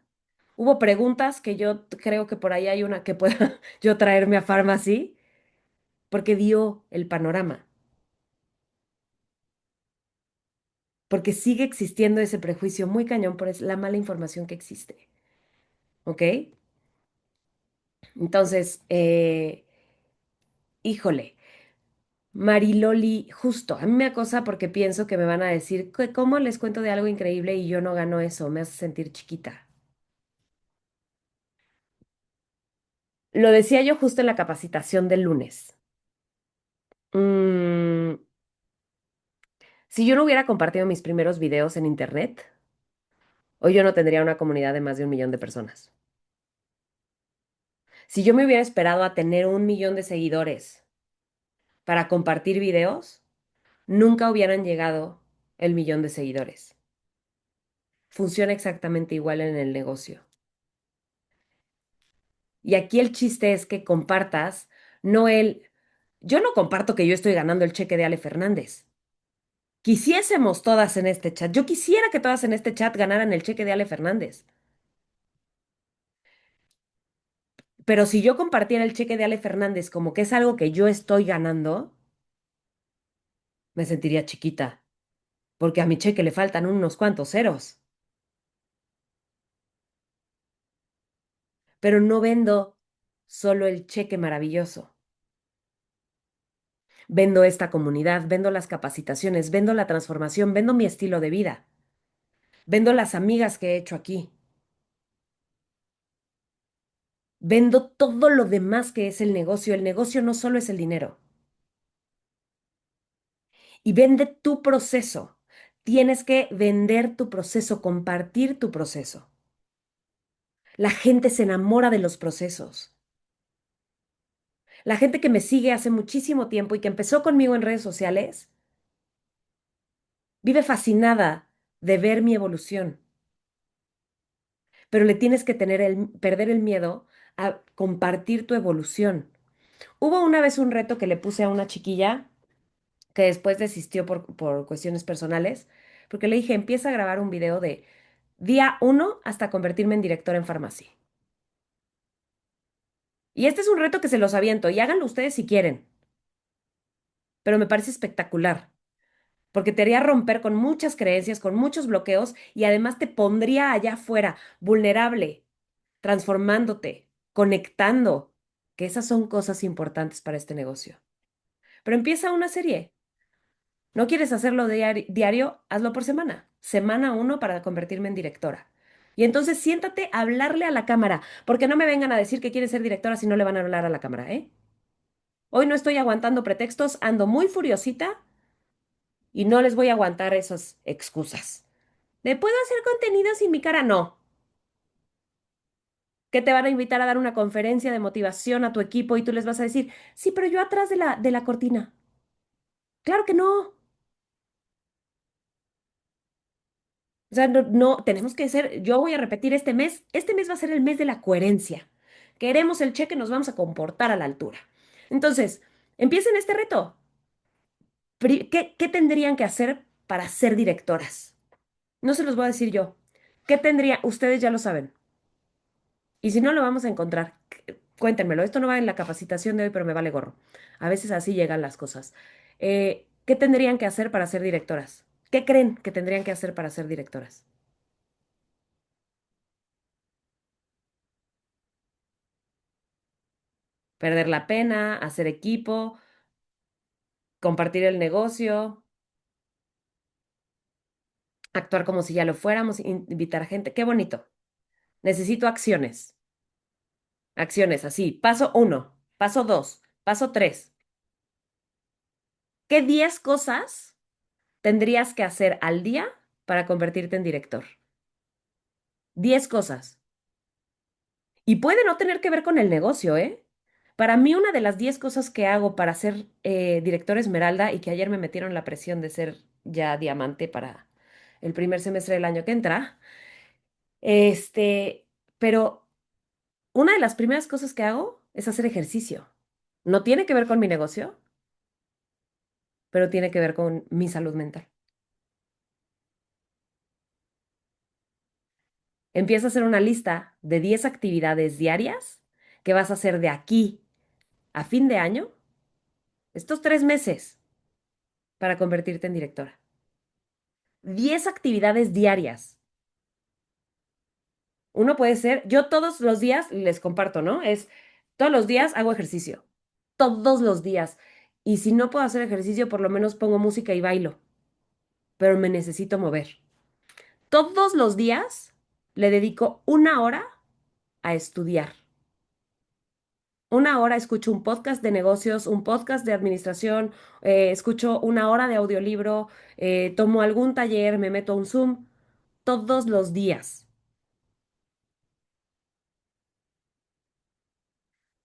hubo preguntas que yo creo que por ahí hay una que pueda yo traerme a Pharmacy, porque dio el panorama, porque sigue existiendo ese prejuicio muy cañón por la mala información que existe, ¿ok? Entonces, híjole, Mariloli, justo, a mí me acosa porque pienso que me van a decir, ¿cómo les cuento de algo increíble y yo no gano eso? Me hace sentir chiquita. Lo decía yo justo en la capacitación del lunes. Mm, si yo no hubiera compartido mis primeros videos en internet, hoy yo no tendría una comunidad de más de 1 millón de personas. Si yo me hubiera esperado a tener 1 millón de seguidores para compartir videos, nunca hubieran llegado el 1 millón de seguidores. Funciona exactamente igual en el negocio. Y aquí el chiste es que compartas, no el... Yo no comparto que yo estoy ganando el cheque de Ale Fernández. Quisiésemos todas en este chat. Yo quisiera que todas en este chat ganaran el cheque de Ale Fernández. Pero si yo compartiera el cheque de Ale Fernández como que es algo que yo estoy ganando, me sentiría chiquita, porque a mi cheque le faltan unos cuantos ceros. Pero no vendo solo el cheque maravilloso. Vendo esta comunidad, vendo las capacitaciones, vendo la transformación, vendo mi estilo de vida, vendo las amigas que he hecho aquí, vendo todo lo demás que es el negocio. El negocio no solo es el dinero. Y vende tu proceso. Tienes que vender tu proceso, compartir tu proceso. La gente se enamora de los procesos. La gente que me sigue hace muchísimo tiempo y que empezó conmigo en redes sociales, vive fascinada de ver mi evolución, pero le tienes que perder el miedo a compartir tu evolución. Hubo una vez un reto que le puse a una chiquilla que después desistió por cuestiones personales, porque le dije, empieza a grabar un video de día uno hasta convertirme en directora en farmacia. Y este es un reto que se los aviento y háganlo ustedes si quieren, pero me parece espectacular, porque te haría romper con muchas creencias, con muchos bloqueos y además te pondría allá afuera vulnerable, transformándote, conectando, que esas son cosas importantes para este negocio. Pero empieza una serie. ¿No quieres hacerlo diario? Hazlo por semana. Semana uno para convertirme en directora. Y entonces siéntate a hablarle a la cámara, porque no me vengan a decir que quieren ser directora si no le van a hablar a la cámara, ¿eh? Hoy no estoy aguantando pretextos, ando muy furiosita y no les voy a aguantar esas excusas. ¿Le puedo hacer contenido sin mi cara? No. Que te van a invitar a dar una conferencia de motivación a tu equipo y tú les vas a decir, sí, pero yo atrás de la cortina. Claro que no. O sea, no, tenemos que ser, yo voy a repetir este mes va a ser el mes de la coherencia. Queremos el cheque, nos vamos a comportar a la altura. Entonces, empiecen este reto. ¿Qué tendrían que hacer para ser directoras? No se los voy a decir yo. ¿Qué tendría? Ustedes ya lo saben. Y si no, lo vamos a encontrar. Cuéntenmelo. Esto no va en la capacitación de hoy, pero me vale gorro. A veces así llegan las cosas. ¿Qué tendrían que hacer para ser directoras? ¿Qué creen que tendrían que hacer para ser directoras? Perder la pena, hacer equipo, compartir el negocio, actuar como si ya lo fuéramos, invitar gente. Qué bonito. Necesito acciones. Acciones así. Paso uno, paso dos, paso tres. ¿Qué 10 cosas tendrías que hacer al día para convertirte en director? 10 cosas. Y puede no tener que ver con el negocio, ¿eh? Para mí, una de las 10 cosas que hago para ser director Esmeralda y que ayer me metieron la presión de ser ya diamante para el primer semestre del año que entra, este, pero una de las primeras cosas que hago es hacer ejercicio. No tiene que ver con mi negocio, pero tiene que ver con mi salud mental. Empieza a hacer una lista de 10 actividades diarias que vas a hacer de aquí a fin de año estos 3 meses para convertirte en directora. 10 actividades diarias. Uno puede ser, yo todos los días les comparto, ¿no? Todos los días hago ejercicio. Todos los días. Y si no puedo hacer ejercicio, por lo menos pongo música y bailo, pero me necesito mover. Todos los días le dedico 1 hora a estudiar. 1 hora escucho un podcast de negocios, un podcast de administración, escucho 1 hora de audiolibro, tomo algún taller, me meto a un Zoom, todos los días.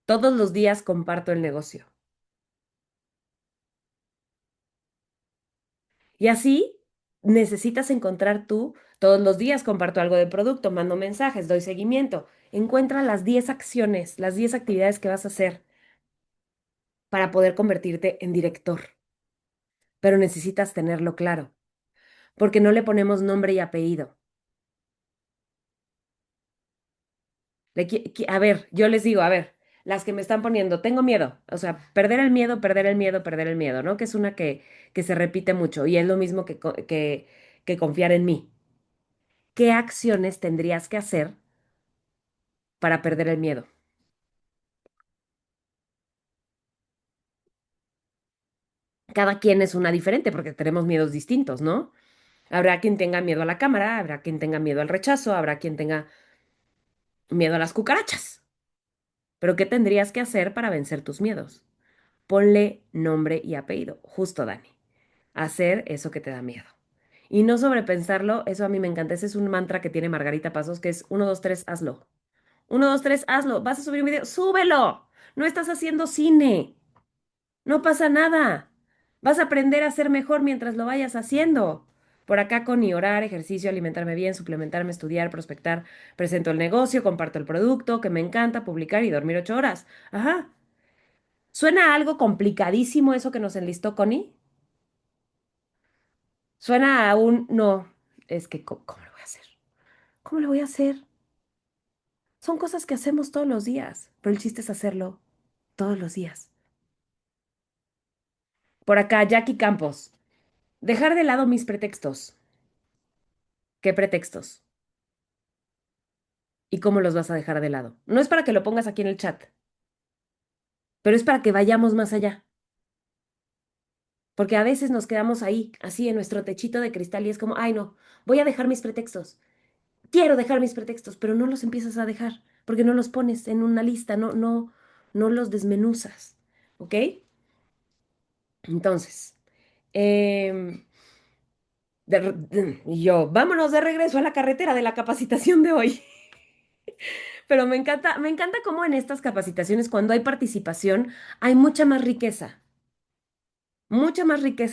Todos los días comparto el negocio. Y así necesitas encontrar tú, todos los días comparto algo de producto, mando mensajes, doy seguimiento. Encuentra las 10 acciones, las 10 actividades que vas a hacer para poder convertirte en director. Pero necesitas tenerlo claro, porque no le ponemos nombre y apellido. A ver, yo les digo, a ver, las que me están poniendo, tengo miedo, o sea, perder el miedo, perder el miedo, perder el miedo, ¿no? Que es una que se repite mucho y es lo mismo que confiar en mí. ¿Qué acciones tendrías que hacer para perder el miedo? Cada quien es una diferente porque tenemos miedos distintos, ¿no? Habrá quien tenga miedo a la cámara, habrá quien tenga miedo al rechazo, habrá quien tenga miedo a las cucarachas. Pero ¿qué tendrías que hacer para vencer tus miedos? Ponle nombre y apellido, justo Dani. Hacer eso que te da miedo. Y no sobrepensarlo, eso a mí me encanta. Ese es un mantra que tiene Margarita Pasos, que es 1, 2, 3, hazlo. 1, 2, 3, hazlo. ¿Vas a subir un video? ¡Súbelo! No estás haciendo cine. No pasa nada. Vas a aprender a ser mejor mientras lo vayas haciendo. Por acá con mi orar, ejercicio, alimentarme bien, suplementarme, estudiar, prospectar, presento el negocio, comparto el producto, que me encanta, publicar y dormir 8 horas. Ajá. ¿Suena algo complicadísimo eso que nos enlistó Connie? Suena a un no. Es que, ¿cómo lo voy a hacer? ¿Cómo lo voy a hacer? Son cosas que hacemos todos los días, pero el chiste es hacerlo todos los días. Por acá, Jackie Campos. Dejar de lado mis pretextos. ¿Qué pretextos? ¿Y cómo los vas a dejar de lado? No es para que lo pongas aquí en el chat, pero es para que vayamos más allá. Porque a veces nos quedamos ahí, así en nuestro techito de cristal y es como, ay no, voy a dejar mis pretextos. Quiero dejar mis pretextos, pero no los empiezas a dejar, porque no los pones en una lista, no los desmenuzas. ¿Ok? Entonces, em, y yo, vámonos de regreso a la carretera de la capacitación de hoy. Pero me encanta cómo en estas capacitaciones, cuando hay participación, hay mucha más riqueza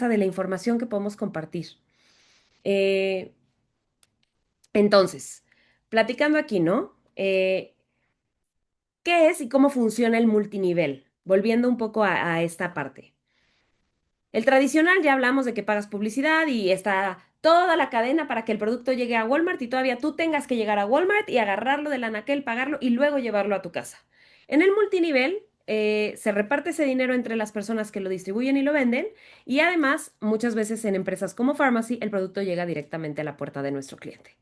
de la información que podemos compartir. Eh, entonces, platicando aquí, ¿no? ¿Qué es y cómo funciona el multinivel? Volviendo un poco a esta parte. El tradicional ya hablamos de que pagas publicidad y está toda la cadena para que el producto llegue a Walmart y todavía tú tengas que llegar a Walmart y agarrarlo del anaquel, pagarlo y luego llevarlo a tu casa. En el multinivel se reparte ese dinero entre las personas que lo distribuyen y lo venden y además muchas veces en empresas como Pharmacy el producto llega directamente a la puerta de nuestro cliente.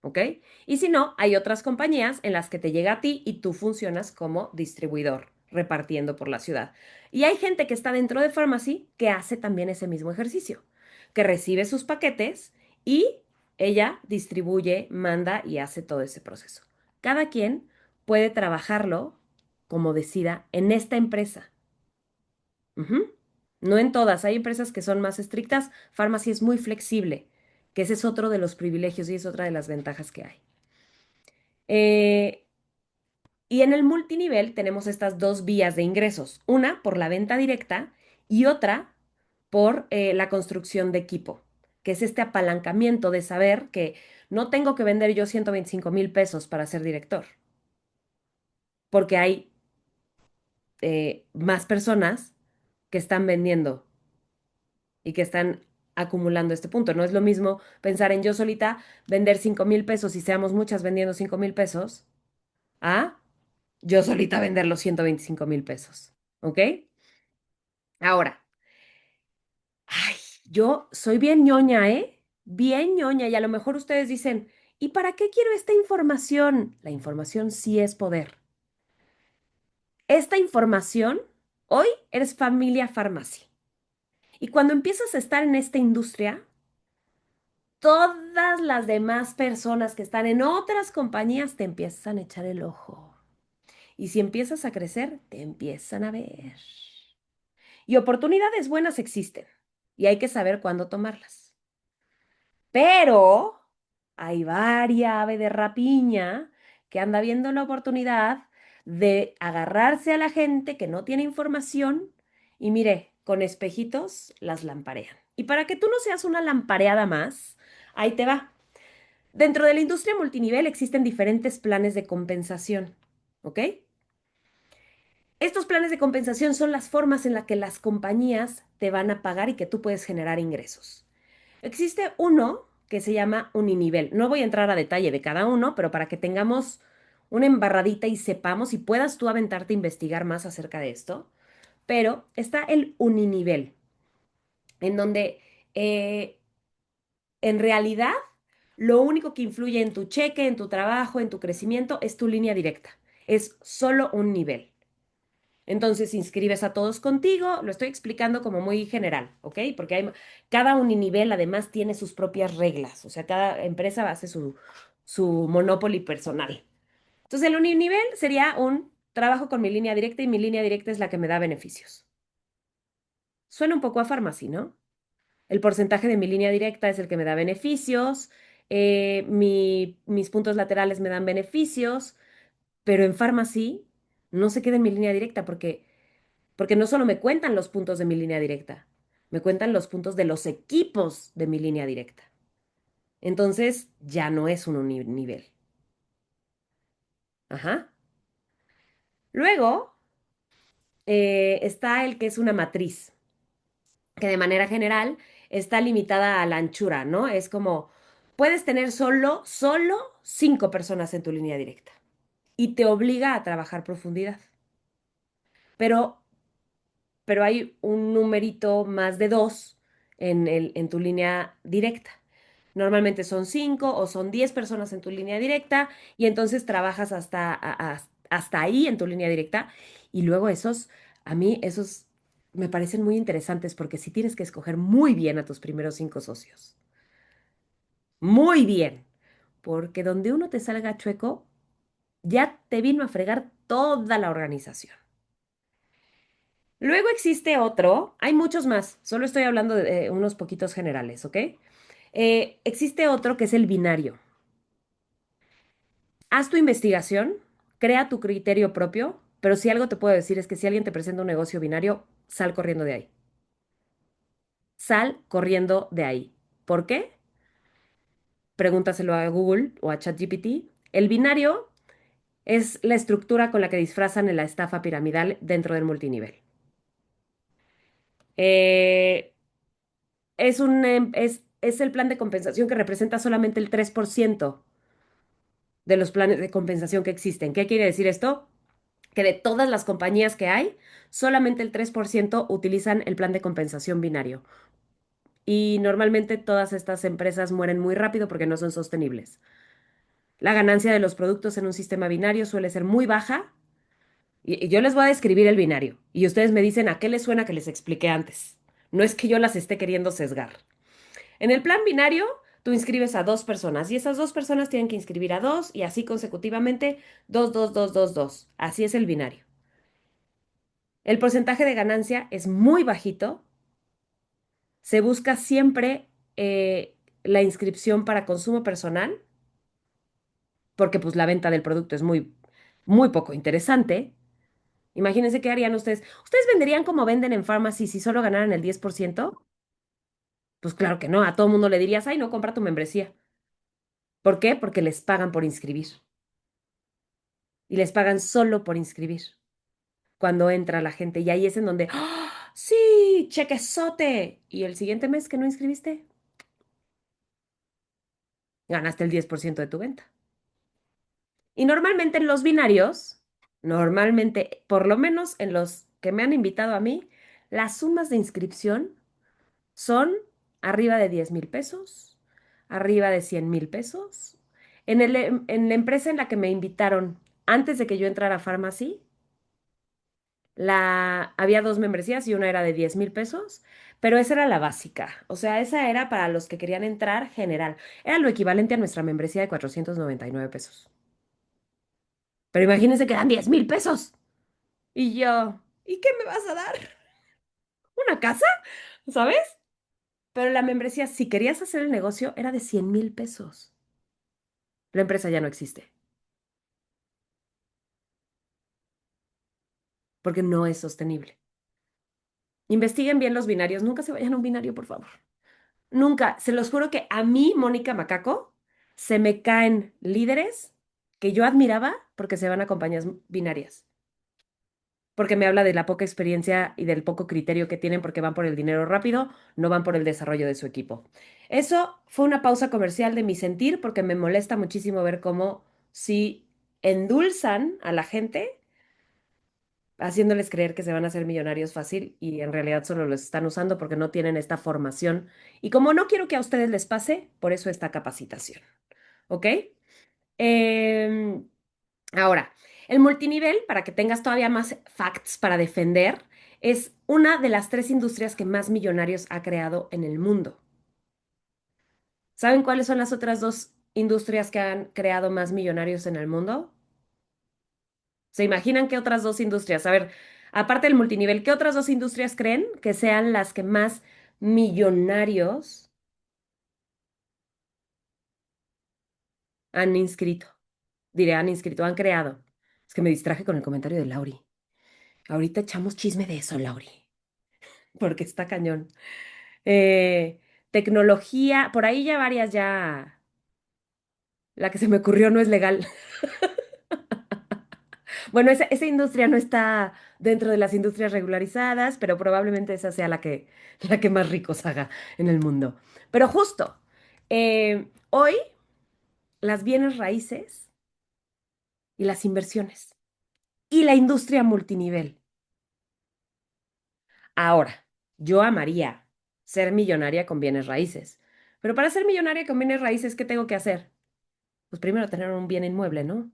¿Ok? Y si no, hay otras compañías en las que te llega a ti y tú funcionas como distribuidor, repartiendo por la ciudad. Y hay gente que está dentro de Pharmacy que hace también ese mismo ejercicio, que recibe sus paquetes y ella distribuye, manda y hace todo ese proceso. Cada quien puede trabajarlo como decida en esta empresa. Ujú. No en todas, hay empresas que son más estrictas, Pharmacy es muy flexible, que ese es otro de los privilegios y es otra de las ventajas que hay. Eh, y en el multinivel tenemos estas dos vías de ingresos, una por la venta directa y otra por la construcción de equipo, que es este apalancamiento de saber que no tengo que vender yo 125,000 pesos para ser director, porque hay más personas que están vendiendo y que están acumulando este punto. No es lo mismo pensar en yo solita vender 5,000 pesos y seamos muchas vendiendo 5,000 pesos, a yo solita vender los 125,000 pesos. ¿Ok? Ahora, ay, yo soy bien ñoña, ¿eh? Bien ñoña y a lo mejor ustedes dicen, ¿y para qué quiero esta información? La información sí es poder. Esta información, hoy eres familia farmacia. Y cuando empiezas a estar en esta industria, todas las demás personas que están en otras compañías te empiezan a echar el ojo. Y si empiezas a crecer, te empiezan a ver. Y oportunidades buenas existen y hay que saber cuándo tomarlas. Pero hay varias ave de rapiña que anda viendo la oportunidad de agarrarse a la gente que no tiene información y mire, con espejitos las lamparean. Y para que tú no seas una lampareada más, ahí te va. Dentro de la industria multinivel existen diferentes planes de compensación, ¿ok? Estos planes de compensación son las formas en las que las compañías te van a pagar y que tú puedes generar ingresos. Existe uno que se llama uninivel. No voy a entrar a detalle de cada uno, pero para que tengamos una embarradita y sepamos y puedas tú aventarte a investigar más acerca de esto. Pero está el uninivel, en donde eh, en realidad lo único que influye en tu cheque, en tu trabajo, en tu crecimiento es tu línea directa. Es solo un nivel. Entonces inscribes a todos contigo, lo estoy explicando como muy general, ¿ok? Porque cada uninivel además tiene sus propias reglas, o sea, cada empresa hace su monopoly personal. Entonces el uninivel sería un trabajo con mi línea directa y mi línea directa es la que me da beneficios. Suena un poco a farmacia, ¿no? El porcentaje de mi línea directa es el que me da beneficios, mis puntos laterales me dan beneficios, pero en farmacia no se queda en mi línea directa porque no solo me cuentan los puntos de mi línea directa, me cuentan los puntos de los equipos de mi línea directa. Entonces ya no es un nivel. Ajá. Luego está el que es una matriz, que de manera general está limitada a la anchura, ¿no? Es como, puedes tener solo 5 personas en tu línea directa y te obliga a trabajar profundidad. Pero pero hay un numerito más de dos en tu línea directa. Normalmente son 5 o son 10 personas en tu línea directa y entonces trabajas hasta ahí en tu línea directa y luego a mí esos me parecen muy interesantes porque si tienes que escoger muy bien a tus primeros 5 socios, muy bien, porque donde uno te salga chueco, ya te vino a fregar toda la organización. Luego existe otro, hay muchos más, solo estoy hablando de unos poquitos generales, ¿ok? Existe otro que es el binario. Haz tu investigación, crea tu criterio propio, pero si algo te puedo decir es que si alguien te presenta un negocio binario, sal corriendo de ahí. Sal corriendo de ahí. ¿Por qué? Pregúntaselo a Google o a ChatGPT. El binario es la estructura con la que disfrazan la estafa piramidal dentro del multinivel. Eh, es el plan de compensación que representa solamente el 3% de los planes de compensación que existen. ¿Qué quiere decir esto? Que de todas las compañías que hay, solamente el 3% utilizan el plan de compensación binario. Y normalmente todas estas empresas mueren muy rápido porque no son sostenibles. La ganancia de los productos en un sistema binario suele ser muy baja. Y yo les voy a describir el binario. Y ustedes me dicen a qué les suena que les expliqué antes. No es que yo las esté queriendo sesgar. En el plan binario, tú inscribes a 2 personas y esas 2 personas tienen que inscribir a dos y así consecutivamente, dos, dos, dos, dos, dos. Así es el binario. El porcentaje de ganancia es muy bajito. Se busca siempre la inscripción para consumo personal, porque pues la venta del producto es muy poco interesante. Imagínense qué harían ustedes. ¿Ustedes venderían como venden en Pharmacy si solo ganaran el 10%? Pues claro que no, a todo mundo le dirías, ay, no, compra tu membresía. ¿Por qué? Porque les pagan por inscribir. Y les pagan solo por inscribir cuando entra la gente. Y ahí es en donde, ¡ah! Sí, chequezote. Y el siguiente mes que no inscribiste, ganaste el 10% de tu venta. Y normalmente en los binarios, normalmente, por lo menos en los que me han invitado a mí, Las sumas de inscripción son arriba de 10,000 pesos, arriba de 100,000 pesos. En la empresa en la que me invitaron antes de que yo entrara a Pharmacy, había dos membresías y una era de 10,000 pesos, pero esa era la básica. O sea, esa era para los que querían entrar general. Era lo equivalente a nuestra membresía de 499 pesos. Pero imagínense que eran 10,000 pesos. Y yo, ¿y qué me vas a dar? ¿Una casa? ¿Sabes? Pero la membresía, si querías hacer el negocio, era de 100,000 pesos. La empresa ya no existe, porque no es sostenible. Investiguen bien los binarios. Nunca se vayan a un binario, por favor. Nunca. Se los juro que a mí, Mónica Macaco, se me caen líderes que yo admiraba porque se van a compañías binarias. Porque me habla de la poca experiencia y del poco criterio que tienen porque van por el dinero rápido, no van por el desarrollo de su equipo. Eso fue una pausa comercial de mi sentir porque me molesta muchísimo ver cómo si endulzan a la gente haciéndoles creer que se van a hacer millonarios fácil y en realidad solo los están usando porque no tienen esta formación. Y como no quiero que a ustedes les pase, por eso esta capacitación. ¿Ok? Em, Ahora, el multinivel, para que tengas todavía más facts para defender, es una de las tres industrias que más millonarios ha creado en el mundo. ¿Saben cuáles son las otras dos industrias que han creado más millonarios en el mundo? ¿Se imaginan qué otras dos industrias? A ver, aparte del multinivel, ¿qué otras dos industrias creen que sean las que más millonarios han inscrito? Diré, han inscrito, han creado. Es que me distraje con el comentario de Lauri. Ahorita echamos chisme de eso, Lauri, porque está cañón. Tecnología, por ahí ya varias ya. La que se me ocurrió no es legal. Bueno, esa industria no está dentro de las industrias regularizadas, pero probablemente esa sea la que más ricos haga en el mundo. Pero justo, hoy las bienes raíces y las inversiones y la industria multinivel. Ahora, yo amaría ser millonaria con bienes raíces, pero para ser millonaria con bienes raíces, ¿qué tengo que hacer? Pues primero tener un bien inmueble, ¿no?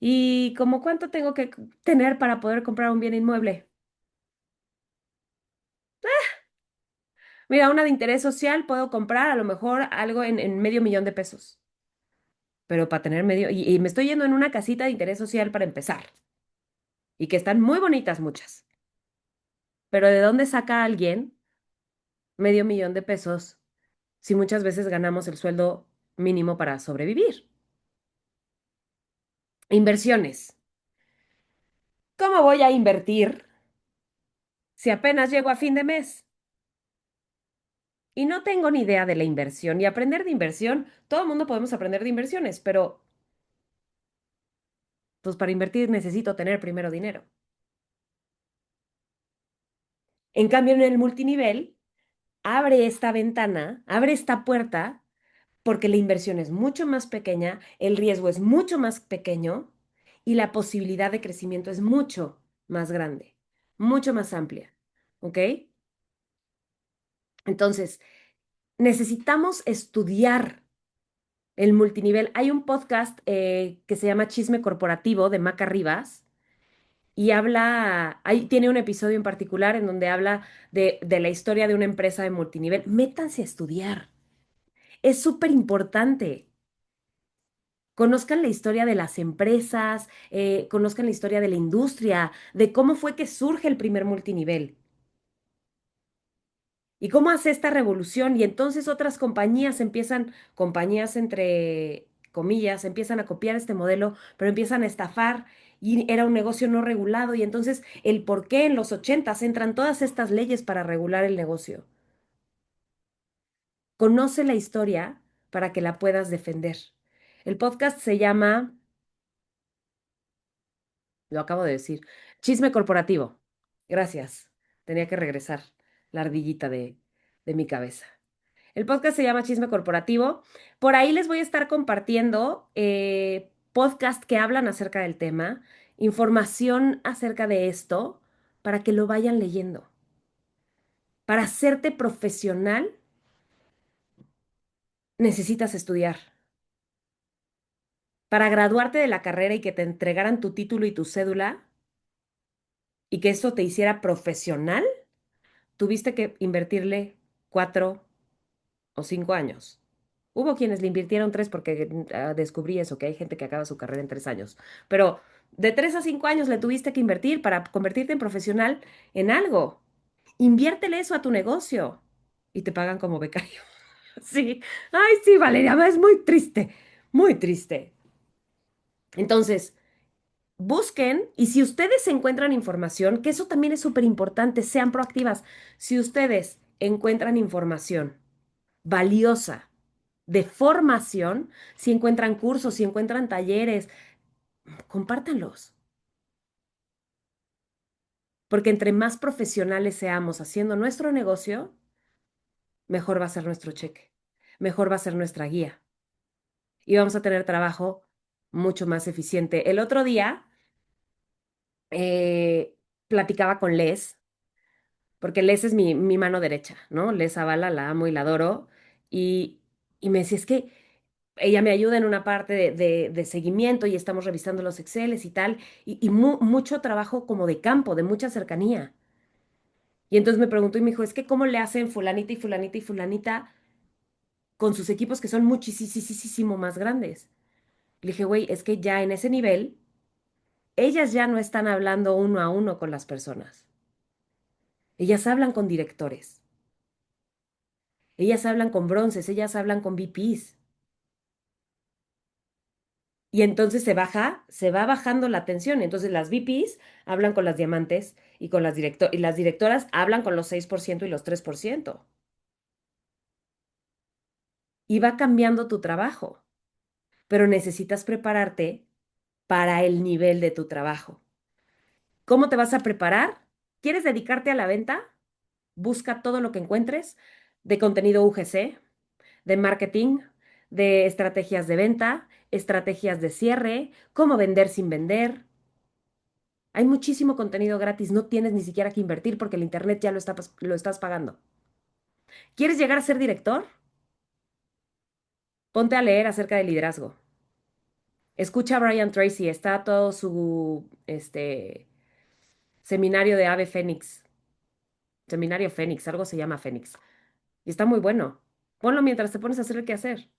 ¿Y como cuánto tengo que tener para poder comprar un bien inmueble? Mira, una de interés social puedo comprar a lo mejor algo en medio millón de pesos, pero para tener medio, y me estoy yendo en una casita de interés social para empezar, y que están muy bonitas muchas, pero ¿de dónde saca alguien medio millón de pesos si muchas veces ganamos el sueldo mínimo para sobrevivir? Inversiones. ¿Cómo voy a invertir si apenas llego a fin de mes? Y no tengo ni idea de la inversión. Y aprender de inversión, todo el mundo podemos aprender de inversiones, pero pues para invertir necesito tener primero dinero. En cambio, en el multinivel, abre esta ventana, abre esta puerta, porque la inversión es mucho más pequeña, el riesgo es mucho más pequeño y la posibilidad de crecimiento es mucho más grande, mucho más amplia. ¿Ok? Entonces, necesitamos estudiar el multinivel. Hay un podcast que se llama Chisme Corporativo de Maca Rivas y habla, ahí tiene un episodio en particular en donde habla de la historia de una empresa de multinivel. Métanse a estudiar. Es súper importante. Conozcan la historia de las empresas, conozcan la historia de la industria, de cómo fue que surge el primer multinivel. ¿Y cómo hace esta revolución? Y entonces otras compañías empiezan, compañías entre comillas, empiezan a copiar este modelo, pero empiezan a estafar y era un negocio no regulado. Y entonces el por qué en los 80 entran todas estas leyes para regular el negocio. Conoce la historia para que la puedas defender. El podcast se llama, lo acabo de decir, Chisme Corporativo. Gracias. Tenía que regresar la ardillita de mi cabeza. El podcast se llama Chisme Corporativo. Por ahí les voy a estar compartiendo podcasts que hablan acerca del tema, información acerca de esto, para que lo vayan leyendo. Para hacerte profesional necesitas estudiar. Para graduarte de la carrera y que te entregaran tu título y tu cédula y que esto te hiciera profesional, tuviste que invertirle 4 o 5 años. Hubo quienes le invirtieron 3 porque descubrí eso, que hay gente que acaba su carrera en 3 años. Pero de 3 a 5 años le tuviste que invertir para convertirte en profesional en algo. Inviértele eso a tu negocio y te pagan como becario. Sí. Ay, sí, Valeria, es muy triste, muy triste. Entonces, busquen y si ustedes encuentran información, que eso también es súper importante, sean proactivas. Si ustedes encuentran información valiosa de formación, si encuentran cursos, si encuentran talleres, compártanlos, porque entre más profesionales seamos haciendo nuestro negocio, mejor va a ser nuestro cheque, mejor va a ser nuestra guía y vamos a tener trabajo mucho más eficiente. El otro día platicaba con Les, porque Les es mi mano derecha, ¿no? Les Zavala, la amo y la adoro, y, y me decía, es que ella me ayuda en una parte de seguimiento y estamos revisando los Exceles y tal, y mucho trabajo como de campo, de mucha cercanía. Y entonces me preguntó y me dijo, es que ¿cómo le hacen fulanita y fulanita y fulanita con sus equipos que son muchísimo más grandes? Le dije, güey, es que ya en ese nivel, ellas ya no están hablando uno a uno con las personas. Ellas hablan con directores, ellas hablan con bronces, ellas hablan con VPs. Y entonces se va bajando la tensión. Entonces las VPs hablan con las diamantes y con y las directoras hablan con los 6% y los 3%. Y va cambiando tu trabajo, pero necesitas prepararte para el nivel de tu trabajo. ¿Cómo te vas a preparar? ¿Quieres dedicarte a la venta? Busca todo lo que encuentres de contenido UGC, de marketing, de estrategias de venta, estrategias de cierre, cómo vender sin vender. Hay muchísimo contenido gratis, no tienes ni siquiera que invertir porque el internet ya lo estás pagando. ¿Quieres llegar a ser director? Ponte a leer acerca del liderazgo. Escucha a Brian Tracy, está todo su seminario de Ave Fénix, seminario Fénix, algo se llama Fénix. Y está muy bueno. Ponlo mientras te pones a hacer el quehacer,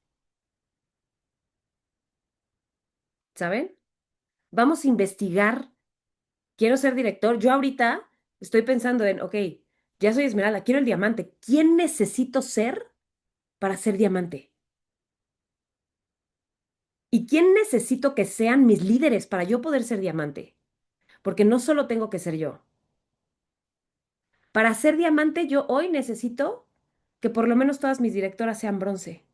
¿saben? Vamos a investigar. Quiero ser director. Yo ahorita estoy pensando en, ok, ya soy Esmeralda, quiero el diamante. ¿Quién necesito ser para ser diamante? ¿Y quién necesito que sean mis líderes para yo poder ser diamante? Porque no solo tengo que ser yo. Para ser diamante, yo hoy necesito que por lo menos todas mis directoras sean bronce.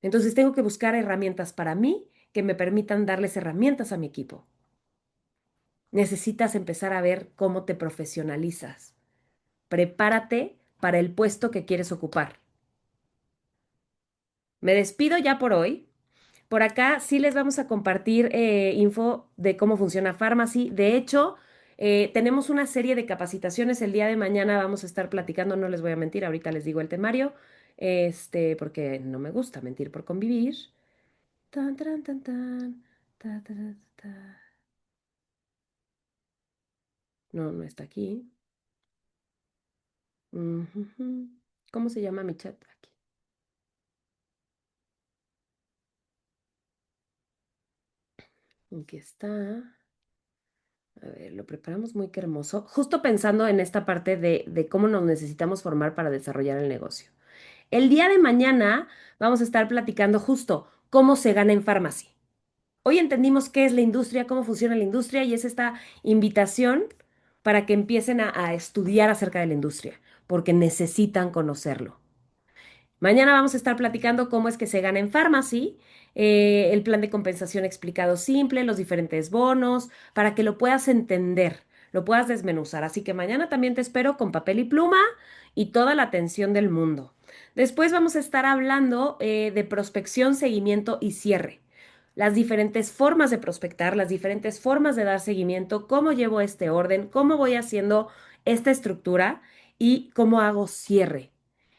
Entonces tengo que buscar herramientas para mí que me permitan darles herramientas a mi equipo. Necesitas empezar a ver cómo te profesionalizas. Prepárate para el puesto que quieres ocupar. Me despido ya por hoy. Por acá sí les vamos a compartir info de cómo funciona Pharmacy. De hecho, tenemos una serie de capacitaciones. El día de mañana vamos a estar platicando, no les voy a mentir, ahorita les digo el temario, porque no me gusta mentir por convivir. Tan, tan, tan, tan, ta, ta, ta, ta. No, no está aquí. Ujujú. ¿Cómo se llama mi chat? Aquí. Aquí está. A ver, lo preparamos muy que hermoso. Justo pensando en esta parte de cómo nos necesitamos formar para desarrollar el negocio. El día de mañana vamos a estar platicando justo cómo se gana en Pharmacy. Hoy entendimos qué es la industria, cómo funciona la industria y es esta invitación para que empiecen a estudiar acerca de la industria, porque necesitan conocerlo. Mañana vamos a estar platicando cómo es que se gana en Pharmacy, el plan de compensación explicado simple, los diferentes bonos, para que lo puedas entender, lo puedas desmenuzar. Así que mañana también te espero con papel y pluma y toda la atención del mundo. Después vamos a estar hablando de prospección, seguimiento y cierre. Las diferentes formas de prospectar, las diferentes formas de dar seguimiento, cómo llevo este orden, cómo voy haciendo esta estructura y cómo hago cierre.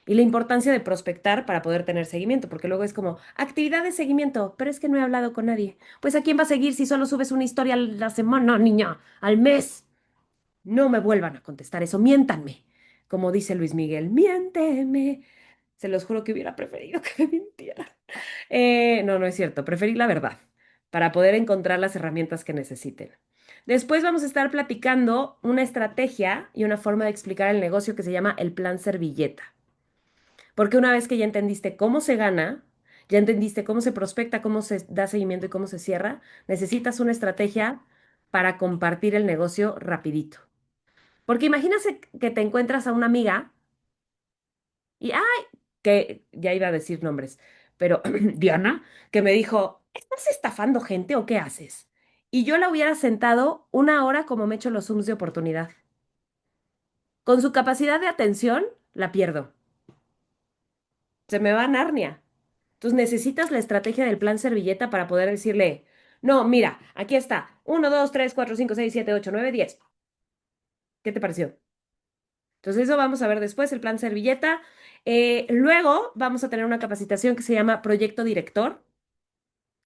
Y la importancia de prospectar para poder tener seguimiento, porque luego es como actividad de seguimiento, pero es que no he hablado con nadie. Pues ¿a quién va a seguir si solo subes una historia a la semana, niña? Al mes. No me vuelvan a contestar eso, miéntanme. Como dice Luis Miguel, miénteme. Se los juro que hubiera preferido que me mintieran. No, no es cierto. Preferí la verdad para poder encontrar las herramientas que necesiten. Después vamos a estar platicando una estrategia y una forma de explicar el negocio que se llama el plan servilleta. Porque una vez que ya entendiste cómo se gana, ya entendiste cómo se prospecta, cómo se da seguimiento y cómo se cierra, necesitas una estrategia para compartir el negocio rapidito. Porque imagínate que te encuentras a una amiga y, que ya iba a decir nombres, pero Diana, que me dijo, ¿estás estafando gente o qué haces? Y yo la hubiera sentado una hora como me echo los Zooms de oportunidad. Con su capacidad de atención, la pierdo. Se me va a Narnia. Entonces necesitas la estrategia del plan servilleta para poder decirle, no, mira, aquí está, 1, 2, 3, 4, 5, 6, 7, 8, 9, 10. ¿Qué te pareció? Entonces eso vamos a ver después, el plan servilleta. Luego vamos a tener una capacitación que se llama Proyecto Director.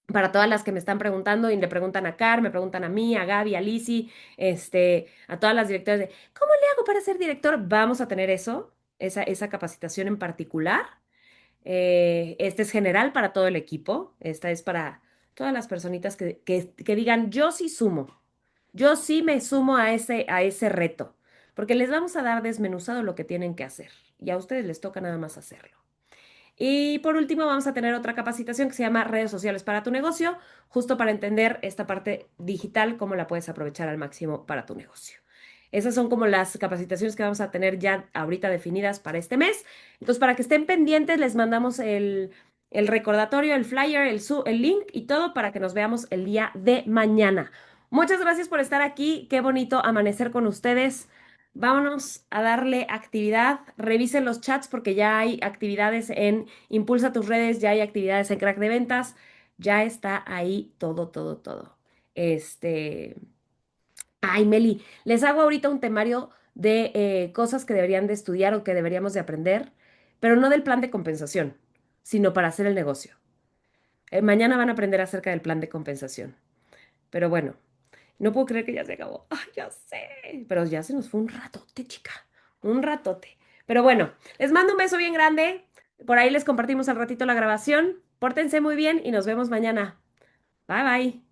Para todas las que me están preguntando y le preguntan a Car, me preguntan a mí, a Gaby, a Lizzy, a todas las directoras de ¿cómo le hago para ser director? Vamos a tener eso, esa capacitación en particular. Este es general para todo el equipo. Esta es para todas las personitas que digan, yo sí sumo, yo sí me sumo a ese reto, porque les vamos a dar desmenuzado lo que tienen que hacer y a ustedes les toca nada más hacerlo. Y por último, vamos a tener otra capacitación que se llama redes sociales para tu negocio, justo para entender esta parte digital, cómo la puedes aprovechar al máximo para tu negocio. Esas son como las capacitaciones que vamos a tener ya ahorita definidas para este mes. Entonces, para que estén pendientes, les mandamos el recordatorio, el flyer, el link y todo para que nos veamos el día de mañana. Muchas gracias por estar aquí. Qué bonito amanecer con ustedes. Vámonos a darle actividad. Revisen los chats porque ya hay actividades en Impulsa tus redes, ya hay actividades en Crack de Ventas, ya está ahí todo, todo, todo. Este, Meli, les hago ahorita un temario de cosas que deberían de estudiar o que deberíamos de aprender, pero no del plan de compensación, sino para hacer el negocio. Mañana van a aprender acerca del plan de compensación. Pero bueno, no puedo creer que ya se acabó. Ay, ya sé. Pero ya se nos fue un ratote, chica. Un ratote. Pero bueno, les mando un beso bien grande. Por ahí les compartimos al ratito la grabación. Pórtense muy bien y nos vemos mañana. Bye bye.